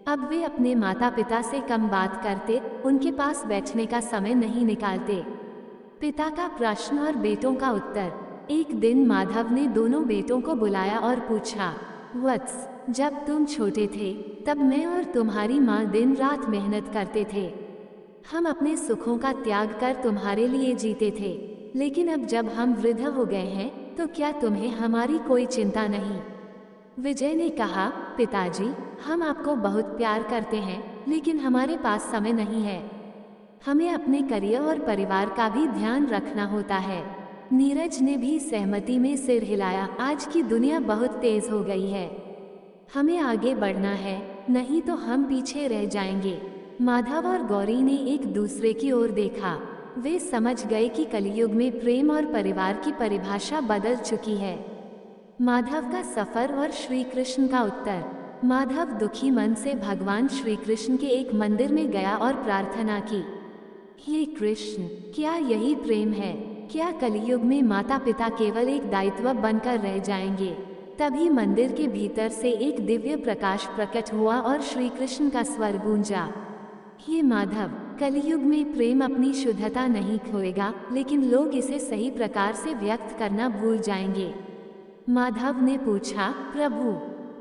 अब वे अपने माता पिता से कम बात करते, उनके पास बैठने का समय नहीं निकालते। पिता का प्रश्न और बेटों का उत्तर। एक दिन माधव ने दोनों बेटों को बुलाया और पूछा, वत्स, जब तुम छोटे थे तब मैं और तुम्हारी माँ दिन रात मेहनत करते थे। हम अपने सुखों का त्याग कर तुम्हारे लिए जीते थे, लेकिन अब जब हम वृद्ध हो गए हैं तो क्या तुम्हें हमारी कोई चिंता नहीं? विजय ने कहा, पिताजी, हम आपको बहुत प्यार करते हैं, लेकिन हमारे पास समय नहीं है। हमें अपने करियर और परिवार का भी ध्यान रखना होता है। नीरज ने भी सहमति में सिर हिलाया। आज की दुनिया बहुत तेज हो गई है, हमें आगे बढ़ना है, नहीं तो हम पीछे रह जाएंगे। माधव और गौरी ने एक दूसरे की ओर देखा। वे समझ गए कि कलियुग में प्रेम और परिवार की परिभाषा बदल चुकी है। माधव का सफर और श्री कृष्ण का उत्तर। माधव दुखी मन से भगवान श्री कृष्ण के एक मंदिर में गया और प्रार्थना की, हे कृष्ण, क्या यही प्रेम है? क्या कलियुग में माता पिता केवल एक दायित्व बनकर रह जाएंगे? तभी मंदिर के भीतर से एक दिव्य प्रकाश प्रकट हुआ और श्री कृष्ण का स्वर गूंजा, हे माधव, कलियुग में प्रेम अपनी शुद्धता नहीं खोएगा, लेकिन लोग इसे सही प्रकार से व्यक्त करना भूल जाएंगे। माधव ने पूछा, प्रभु,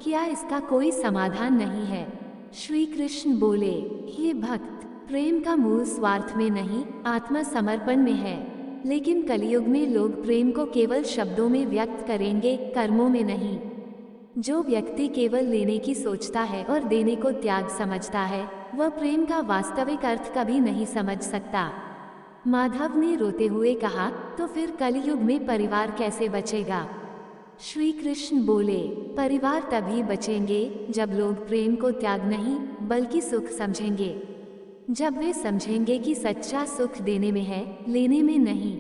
क्या इसका कोई समाधान नहीं है? श्री कृष्ण बोले, हे भक्त, प्रेम का मूल स्वार्थ में नहीं, आत्मसमर्पण में है। लेकिन कलियुग में लोग प्रेम को केवल शब्दों में व्यक्त करेंगे, कर्मों में नहीं। जो व्यक्ति केवल लेने की सोचता है और देने को त्याग समझता है, वह प्रेम का वास्तविक अर्थ कभी नहीं समझ सकता। माधव ने रोते हुए कहा, तो फिर कलियुग में परिवार कैसे बचेगा? श्री कृष्ण बोले, परिवार तभी बचेंगे जब लोग प्रेम को त्याग नहीं बल्कि सुख समझेंगे। जब वे समझेंगे कि सच्चा सुख देने में है, लेने में नहीं।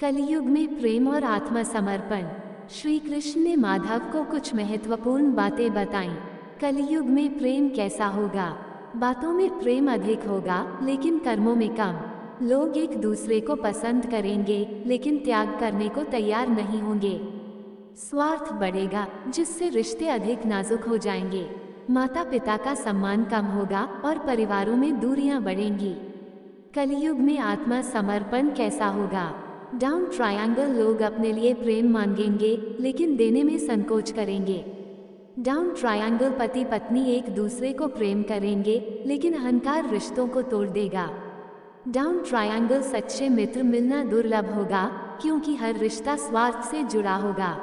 कलियुग में प्रेम और आत्मसमर्पण। श्री कृष्ण ने माधव को कुछ महत्वपूर्ण बातें बताईं। कलियुग में प्रेम कैसा होगा? बातों में प्रेम अधिक होगा, लेकिन कर्मों में कम। लोग एक दूसरे को पसंद करेंगे, लेकिन त्याग करने को तैयार नहीं होंगे। स्वार्थ बढ़ेगा, जिससे रिश्ते अधिक नाजुक हो जाएंगे। माता पिता का सम्मान कम होगा और परिवारों में दूरियां बढ़ेंगी। कलियुग में आत्मा समर्पण कैसा होगा? डाउन ट्रायंगल, लोग अपने लिए प्रेम मांगेंगे, लेकिन देने में संकोच करेंगे। डाउन ट्रायंगल, पति पत्नी एक दूसरे को प्रेम करेंगे, लेकिन अहंकार रिश्तों को तोड़ देगा। डाउन ट्रायंगल, सच्चे मित्र मिलना दुर्लभ होगा, क्योंकि हर रिश्ता स्वार्थ से जुड़ा होगा।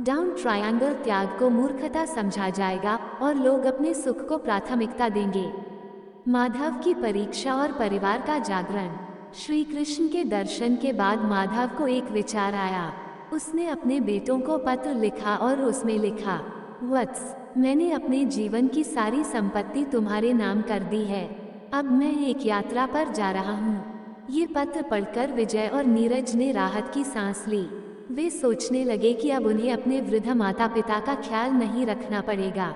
डाउन ट्रायंगल, त्याग को मूर्खता समझा जाएगा और लोग अपने सुख को प्राथमिकता देंगे। माधव की परीक्षा और परिवार का जागरण। श्री कृष्ण के दर्शन के बाद माधव को एक विचार आया। उसने अपने बेटों को पत्र लिखा और उसमें लिखा, वत्स, मैंने अपने जीवन की सारी संपत्ति तुम्हारे नाम कर दी है। अब मैं एक यात्रा पर जा रहा हूँ। ये पत्र पढ़कर विजय और नीरज ने राहत की सांस ली। वे सोचने लगे कि अब उन्हें अपने वृद्ध माता पिता का ख्याल नहीं रखना पड़ेगा।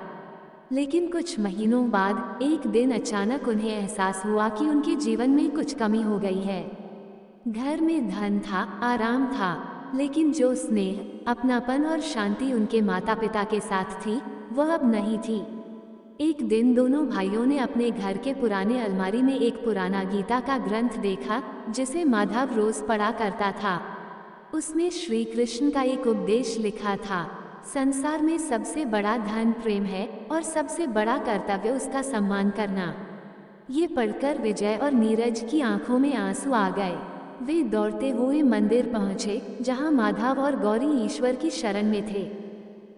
लेकिन कुछ महीनों बाद एक दिन अचानक उन्हें एहसास हुआ कि उनके जीवन में कुछ कमी हो गई है। घर में धन था, आराम था, लेकिन जो स्नेह, अपनापन और शांति उनके माता पिता के साथ थी, वह अब नहीं थी। एक दिन दोनों भाइयों ने अपने घर के पुराने अलमारी में एक पुराना गीता का ग्रंथ देखा, जिसे माधव रोज पढ़ा करता था। उसमें श्री कृष्ण का एक उपदेश लिखा था, संसार में सबसे बड़ा धन प्रेम है और सबसे बड़ा कर्तव्य उसका सम्मान करना। ये पढ़कर विजय और नीरज की आंखों में आंसू आ गए। वे दौड़ते हुए मंदिर पहुंचे, जहां माधव और गौरी ईश्वर की शरण में थे।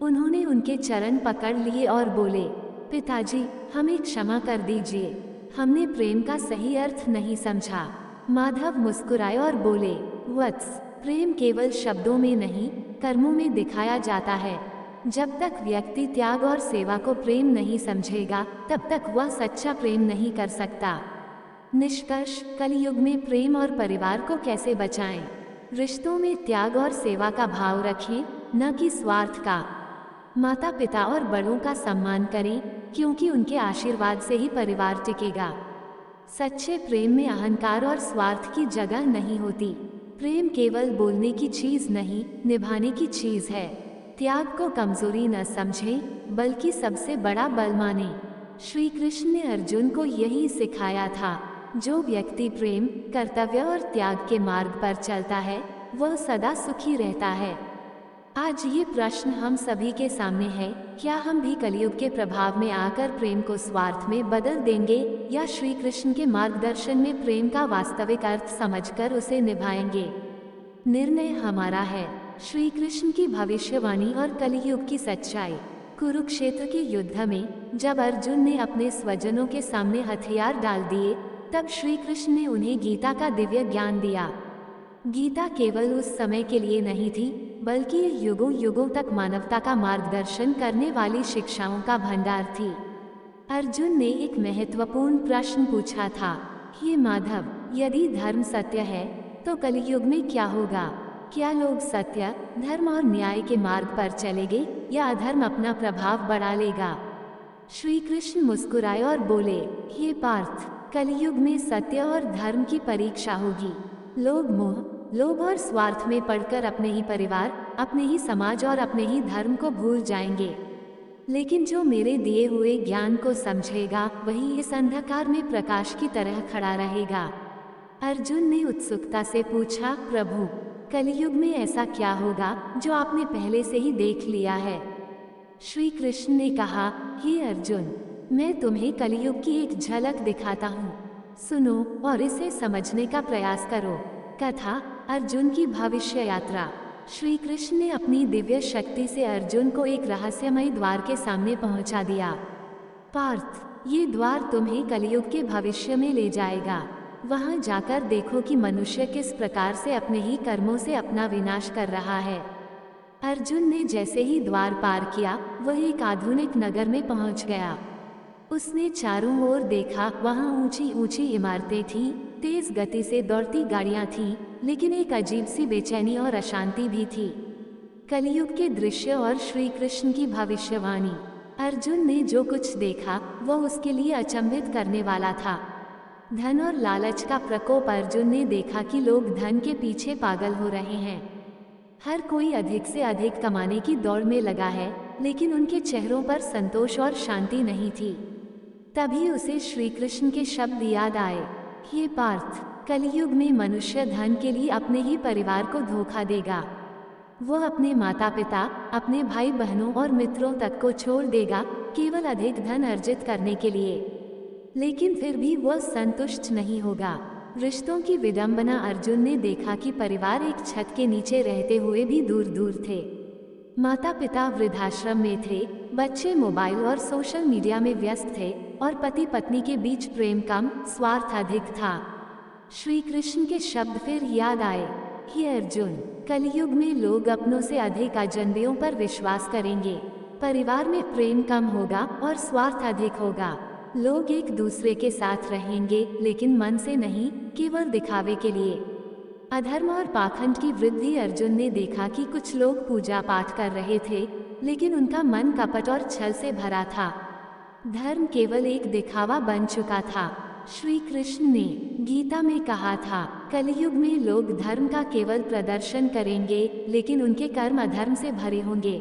उन्होंने उनके चरण पकड़ लिए और बोले, पिताजी, हमें क्षमा कर दीजिए, हमने प्रेम का सही अर्थ नहीं समझा। माधव मुस्कुराए और बोले, वत्स, प्रेम केवल शब्दों में नहीं, कर्मों में दिखाया जाता है। जब तक व्यक्ति त्याग और सेवा को प्रेम नहीं समझेगा, तब तक वह सच्चा प्रेम नहीं कर सकता। निष्कर्ष, कलयुग में प्रेम और परिवार को कैसे बचाएं? रिश्तों में त्याग और सेवा का भाव रखें, न कि स्वार्थ का। माता पिता और बड़ों का सम्मान करें, क्योंकि उनके आशीर्वाद से ही परिवार टिकेगा। सच्चे प्रेम में अहंकार और स्वार्थ की जगह नहीं होती। प्रेम केवल बोलने की चीज नहीं, निभाने की चीज है। त्याग को कमजोरी न समझें, बल्कि सबसे बड़ा बल माने। श्री कृष्ण ने अर्जुन को यही सिखाया था, जो व्यक्ति प्रेम, कर्तव्य और त्याग के मार्ग पर चलता है, वह सदा सुखी रहता है। आज ये प्रश्न हम सभी के सामने है, क्या हम भी कलयुग के प्रभाव में आकर प्रेम को स्वार्थ में बदल देंगे, या श्री कृष्ण के मार्गदर्शन में प्रेम का वास्तविक अर्थ समझकर उसे निभाएंगे? निर्णय हमारा है। श्री कृष्ण की भविष्यवाणी और कलयुग की सच्चाई। कुरुक्षेत्र के युद्ध में जब अर्जुन ने अपने स्वजनों के सामने हथियार डाल दिए, तब श्री कृष्ण ने उन्हें गीता का दिव्य ज्ञान दिया। गीता केवल उस समय के लिए नहीं थी, बल्कि युगों युगों तक मानवता का मार्गदर्शन करने वाली शिक्षाओं का भंडार थी। अर्जुन ने एक महत्वपूर्ण प्रश्न पूछा था, हे माधव, यदि धर्म सत्य है तो कलयुग में क्या होगा? क्या लोग सत्य, धर्म और न्याय के मार्ग पर चलेंगे, या अधर्म अपना प्रभाव बढ़ा लेगा? श्री कृष्ण मुस्कुराए और बोले, हे पार्थ, कलयुग में सत्य और धर्म की परीक्षा होगी। लोग मोह, लोभ और स्वार्थ में पड़कर अपने ही परिवार, अपने ही समाज और अपने ही धर्म को भूल जाएंगे। लेकिन जो मेरे दिए हुए ज्ञान को समझेगा, वही इस अंधकार में प्रकाश की तरह खड़ा रहेगा। अर्जुन ने उत्सुकता से पूछा, प्रभु, कलयुग में ऐसा क्या होगा जो आपने पहले से ही देख लिया है? श्री कृष्ण ने कहा, हे अर्जुन, मैं तुम्हें कलयुग की एक झलक दिखाता हूँ। सुनो और इसे समझने का प्रयास करो। कथा, अर्जुन की भविष्य यात्रा। श्री कृष्ण ने अपनी दिव्य शक्ति से अर्जुन को एक रहस्यमय द्वार के सामने पहुंचा दिया। पार्थ, ये द्वार तुम्हें कलयुग के भविष्य में ले जाएगा। वहां जाकर देखो कि मनुष्य किस प्रकार से अपने ही कर्मों से अपना विनाश कर रहा है। अर्जुन ने जैसे ही द्वार पार किया, वह एक आधुनिक नगर में पहुंच गया। उसने चारों ओर देखा, वहां ऊंची ऊंची इमारतें थीं, तेज गति से दौड़ती गाड़ियां थीं, लेकिन एक अजीब सी बेचैनी और अशांति भी थी। कलयुग के दृश्य और श्री कृष्ण की भविष्यवाणी। अर्जुन ने जो कुछ देखा, वह उसके लिए अचंभित करने वाला था। धन और लालच का प्रकोप। अर्जुन ने देखा कि लोग धन के पीछे पागल हो रहे हैं। हर कोई अधिक से अधिक कमाने की दौड़ में लगा है, लेकिन उनके चेहरों पर संतोष और शांति नहीं थी। तभी उसे श्री कृष्ण के शब्द याद आए, हे पार्थ, कलयुग में मनुष्य धन के लिए अपने ही परिवार को धोखा देगा। वह अपने माता पिता, अपने भाई बहनों और मित्रों तक को छोड़ देगा, केवल अधिक धन अर्जित करने के लिए। लेकिन फिर भी वह संतुष्ट नहीं होगा। रिश्तों की विडंबना। अर्जुन ने देखा कि परिवार एक छत के नीचे रहते हुए भी दूर दूर थे। माता पिता वृद्धाश्रम में थे, बच्चे मोबाइल और सोशल मीडिया में व्यस्त थे, और पति पत्नी के बीच प्रेम कम, स्वार्थ अधिक था। श्री कृष्ण के शब्द फिर याद आए, हे अर्जुन, कलयुग में लोग अपनों से अधिक अजनबियों पर विश्वास करेंगे। परिवार में प्रेम कम होगा और स्वार्थ अधिक होगा। लोग एक दूसरे के साथ रहेंगे, लेकिन मन से नहीं, केवल दिखावे के लिए। अधर्म और पाखंड की वृद्धि। अर्जुन ने देखा कि कुछ लोग पूजा पाठ कर रहे थे, लेकिन उनका मन कपट और छल से भरा था। धर्म केवल एक दिखावा बन चुका था। श्री कृष्ण ने गीता में कहा था, कलयुग में लोग धर्म का केवल प्रदर्शन करेंगे, लेकिन उनके कर्म अधर्म से भरे होंगे।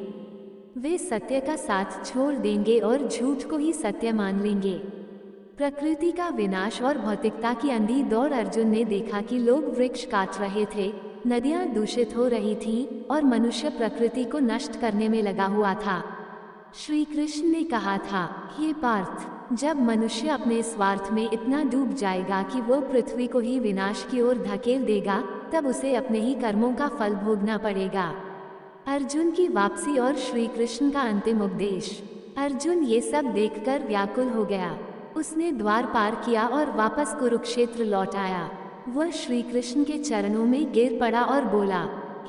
वे सत्य का साथ छोड़ देंगे और झूठ को ही सत्य मान लेंगे। प्रकृति का विनाश और भौतिकता की अंधी दौड़। अर्जुन ने देखा कि लोग वृक्ष काट रहे थे, नदियां दूषित हो रही थीं और मनुष्य प्रकृति को नष्ट करने में लगा हुआ था। श्री कृष्ण ने कहा था, हे पार्थ, जब मनुष्य अपने स्वार्थ में इतना डूब जाएगा कि वो पृथ्वी को ही विनाश की ओर धकेल देगा, तब उसे अपने ही कर्मों का फल भोगना पड़ेगा। अर्जुन की वापसी और श्री कृष्ण का अंतिम उपदेश। अर्जुन ये सब देखकर व्याकुल हो गया। उसने द्वार पार किया और वापस कुरुक्षेत्र लौट आया। वह श्री कृष्ण के चरणों में गिर पड़ा और बोला,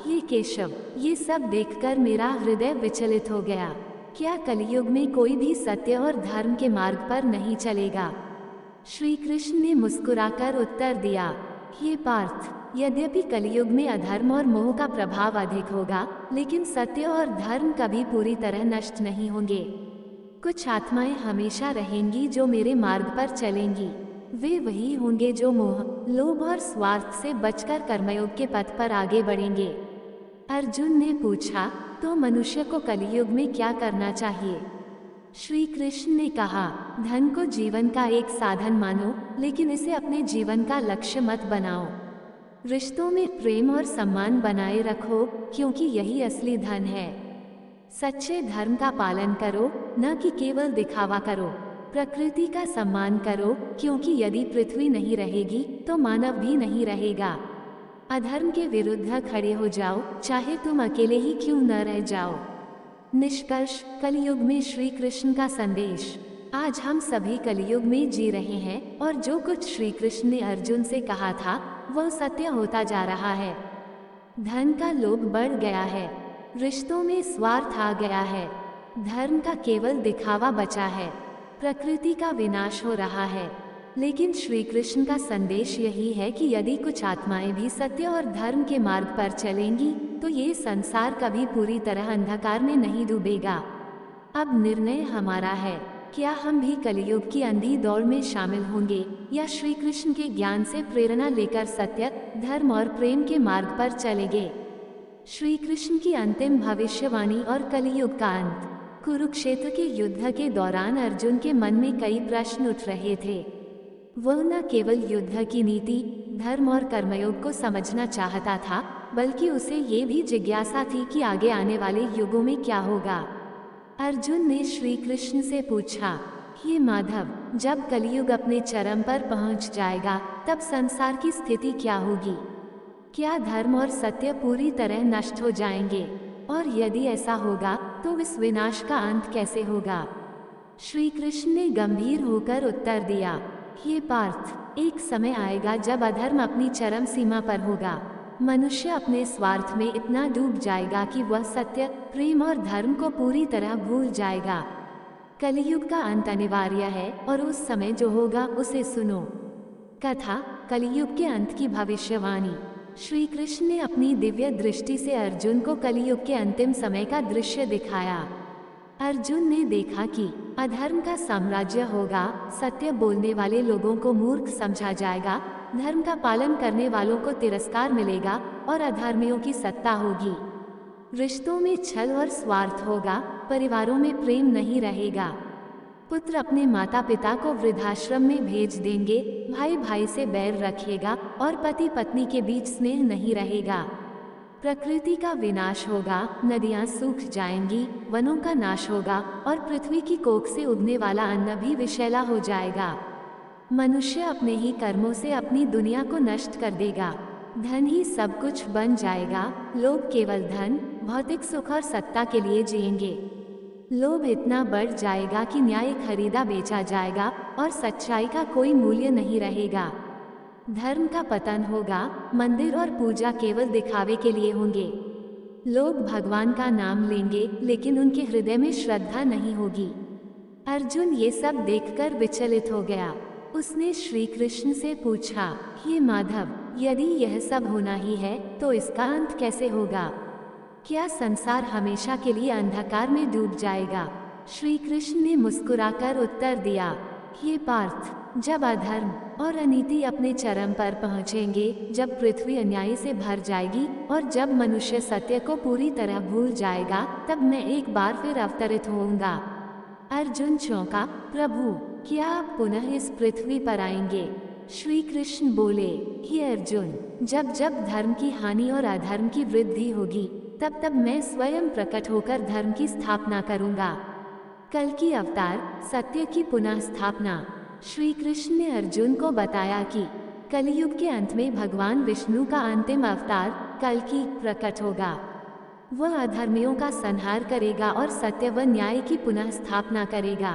हे केशव, ये सब देखकर मेरा हृदय विचलित हो गया। क्या कलयुग में कोई भी सत्य और धर्म के मार्ग पर नहीं चलेगा? श्री कृष्ण ने मुस्कुराकर उत्तर दिया, हे पार्थ, यद्यपि कलयुग में अधर्म और मोह का प्रभाव अधिक होगा, लेकिन सत्य और धर्म कभी पूरी तरह नष्ट नहीं होंगे। कुछ आत्माएं हमेशा रहेंगी जो मेरे मार्ग पर चलेंगी। वे वही होंगे जो मोह, लोभ और स्वार्थ से बचकर कर्मयोग के पथ पर आगे बढ़ेंगे। अर्जुन ने पूछा, तो मनुष्य को कलयुग में क्या करना चाहिए? श्री कृष्ण ने कहा, धन को जीवन का एक साधन मानो, लेकिन इसे अपने जीवन का लक्ष्य मत बनाओ। रिश्तों में प्रेम और सम्मान बनाए रखो, क्योंकि यही असली धन है। सच्चे धर्म का पालन करो, न कि केवल दिखावा करो। प्रकृति का सम्मान करो, क्योंकि यदि पृथ्वी नहीं रहेगी तो मानव भी नहीं रहेगा। अधर्म के विरुद्ध खड़े हो जाओ, चाहे तुम अकेले ही क्यों न रह जाओ। निष्कर्ष, कलयुग में श्री कृष्ण का संदेश। आज हम सभी कलयुग में जी रहे हैं, और जो कुछ श्री कृष्ण ने अर्जुन से कहा था वह सत्य होता जा रहा है। धन का लोभ बढ़ गया है, रिश्तों में स्वार्थ आ गया है, धर्म का केवल दिखावा बचा है, प्रकृति का विनाश हो रहा है। लेकिन श्री कृष्ण का संदेश यही है कि यदि कुछ आत्माएं भी सत्य और धर्म के मार्ग पर चलेंगी, तो ये संसार कभी पूरी तरह अंधकार में नहीं डूबेगा। अब निर्णय हमारा है, क्या हम भी कलयुग की अंधी दौड़ में शामिल होंगे, या श्री कृष्ण के ज्ञान से प्रेरणा लेकर सत्य, धर्म और प्रेम के मार्ग पर चलेंगे। श्री कृष्ण की अंतिम भविष्यवाणी और कलयुग का अंत। कुरुक्षेत्र के युद्ध के दौरान अर्जुन के मन में कई प्रश्न उठ रहे थे। वह न केवल युद्ध की नीति, धर्म और कर्मयोग को समझना चाहता था, बल्कि उसे ये भी जिज्ञासा थी कि आगे आने वाले युगों में क्या होगा। अर्जुन ने श्री कृष्ण से पूछा, हे माधव, जब कलयुग अपने चरम पर पहुंच जाएगा, तब संसार की स्थिति क्या होगी? क्या धर्म और सत्य पूरी तरह नष्ट हो जाएंगे? और यदि ऐसा होगा, तो इस विनाश का अंत कैसे होगा? श्री कृष्ण ने गंभीर होकर उत्तर दिया, हे पार्थ, एक समय आएगा जब अधर्म अपनी चरम सीमा पर होगा। मनुष्य अपने स्वार्थ में इतना डूब जाएगा कि वह सत्य, प्रेम और धर्म को पूरी तरह भूल जाएगा। कलयुग का अंत अनिवार्य है, और उस समय जो होगा उसे सुनो। कथा, कलयुग के अंत की भविष्यवाणी। श्री कृष्ण ने अपनी दिव्य दृष्टि से अर्जुन को कलयुग के अंतिम समय का दृश्य दिखाया। अर्जुन ने देखा कि अधर्म का साम्राज्य होगा, सत्य बोलने वाले लोगों को मूर्ख समझा जाएगा, धर्म का पालन करने वालों को तिरस्कार मिलेगा और अधर्मियों की सत्ता होगी। रिश्तों में छल और स्वार्थ होगा, परिवारों में प्रेम नहीं रहेगा। पुत्र अपने माता पिता को वृद्धाश्रम में भेज देंगे, भाई भाई से बैर रखेगा और पति पत्नी के बीच स्नेह नहीं रहेगा। प्रकृति का विनाश होगा, नदियां सूख जाएंगी, वनों का नाश होगा और पृथ्वी की कोख से उगने वाला अन्न भी विषैला हो जाएगा। मनुष्य अपने ही कर्मों से अपनी दुनिया को नष्ट कर देगा। धन ही सब कुछ बन जाएगा। लोग केवल धन, भौतिक सुख और सत्ता के लिए जिएंगे। लोभ इतना बढ़ जाएगा कि न्याय खरीदा बेचा जाएगा और सच्चाई का कोई मूल्य नहीं रहेगा। धर्म का पतन होगा, मंदिर और पूजा केवल दिखावे के लिए होंगे। लोग भगवान का नाम लेंगे, लेकिन उनके हृदय में श्रद्धा नहीं होगी। अर्जुन ये सब देखकर विचलित हो गया। उसने श्री कृष्ण से पूछा, हे माधव, यदि यह सब होना ही है तो इसका अंत कैसे होगा? क्या संसार हमेशा के लिए अंधकार में डूब जाएगा? श्री कृष्ण ने मुस्कुराकर उत्तर दिया, हे पार्थ, जब अधर्म और अनीति अपने चरम पर पहुंचेंगे, जब पृथ्वी अन्याय से भर जाएगी और जब मनुष्य सत्य को पूरी तरह भूल जाएगा, तब मैं एक बार फिर अवतरित होऊंगा। अर्जुन चौंका, प्रभु, क्या आप पुनः इस पृथ्वी पर आएंगे? श्री कृष्ण बोले, हे अर्जुन, जब जब धर्म की हानि और अधर्म की वृद्धि होगी, तब तब मैं स्वयं प्रकट होकर धर्म की स्थापना करूंगा। कल की अवतार, सत्य की पुनः स्थापना। श्री कृष्ण ने अर्जुन को बताया कि कलयुग के अंत में भगवान विष्णु का अंतिम अवतार कल की प्रकट होगा। वह अधर्मियों का संहार करेगा और सत्य व न्याय की पुनः स्थापना करेगा।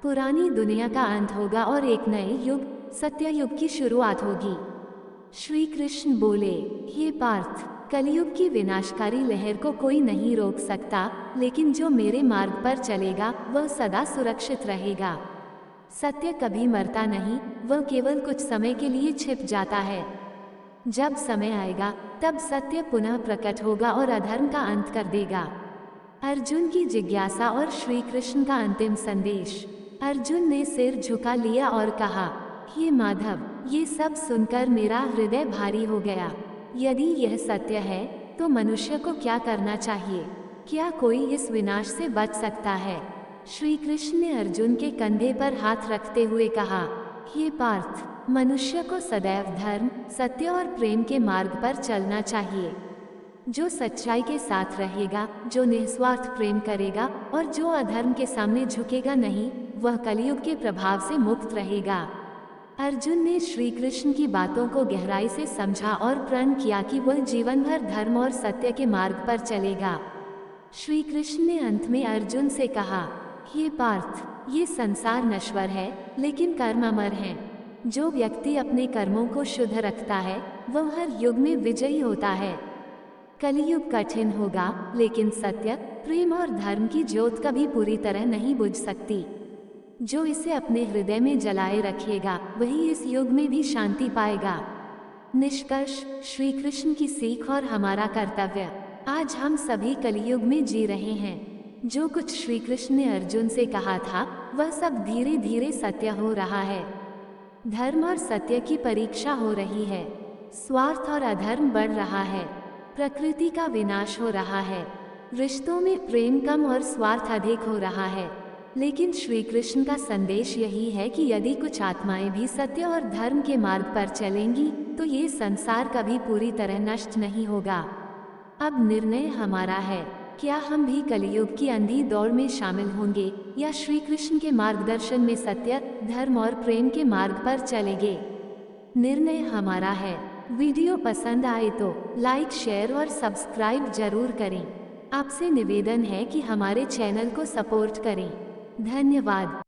पुरानी दुनिया का अंत होगा और एक नए युग, सत्य युग की शुरुआत होगी। श्री कृष्ण बोले, हे पार्थ, कलयुग की विनाशकारी लहर को कोई नहीं रोक सकता, लेकिन जो मेरे मार्ग पर चलेगा वह सदा सुरक्षित रहेगा। सत्य कभी मरता नहीं, वह केवल कुछ समय के लिए छिप जाता है। जब समय आएगा तब सत्य पुनः प्रकट होगा और अधर्म का अंत कर देगा। अर्जुन की जिज्ञासा और श्री कृष्ण का अंतिम संदेश। अर्जुन ने सिर झुका लिया और कहा, हे माधव, ये सब सुनकर मेरा हृदय भारी हो गया। यदि यह सत्य है तो मनुष्य को क्या करना चाहिए? क्या कोई इस विनाश से बच सकता है? श्री कृष्ण ने अर्जुन के कंधे पर हाथ रखते हुए कहा, हे पार्थ, मनुष्य को सदैव धर्म, सत्य और प्रेम के मार्ग पर चलना चाहिए। जो सच्चाई के साथ रहेगा, जो निस्वार्थ प्रेम करेगा और जो अधर्म के सामने झुकेगा नहीं, वह कलयुग के प्रभाव से मुक्त रहेगा। अर्जुन ने श्री कृष्ण की बातों को गहराई से समझा और प्रण किया कि वह जीवन भर धर्म और सत्य के मार्ग पर चलेगा। श्री कृष्ण ने अंत में अर्जुन से कहा, हे पार्थ, ये संसार नश्वर है लेकिन कर्म अमर हैं। जो व्यक्ति अपने कर्मों को शुद्ध रखता है वह हर युग में विजयी होता है। कलियुग कठिन होगा, लेकिन सत्य, प्रेम और धर्म की ज्योत कभी पूरी तरह नहीं बुझ सकती। जो इसे अपने हृदय में जलाए रखेगा वही इस युग में भी शांति पाएगा। निष्कर्ष, श्री कृष्ण की सीख और हमारा कर्तव्य। आज हम सभी कलियुग में जी रहे हैं। जो कुछ श्री कृष्ण ने अर्जुन से कहा था वह सब धीरे धीरे सत्य हो रहा है। धर्म और सत्य की परीक्षा हो रही है। स्वार्थ और अधर्म बढ़ रहा है। प्रकृति का विनाश हो रहा है। रिश्तों में प्रेम कम और स्वार्थ अधिक हो रहा है। लेकिन श्री कृष्ण का संदेश यही है कि यदि कुछ आत्माएं भी सत्य और धर्म के मार्ग पर चलेंगी तो ये संसार कभी पूरी तरह नष्ट नहीं होगा। अब निर्णय हमारा है, क्या हम भी कलियुग की अंधी दौड़ में शामिल होंगे या श्री कृष्ण के मार्गदर्शन में सत्य, धर्म और प्रेम के मार्ग पर चलेंगे? निर्णय हमारा है। वीडियो पसंद आए तो लाइक, शेयर और सब्सक्राइब जरूर करें। आपसे निवेदन है कि हमारे चैनल को सपोर्ट करें। धन्यवाद।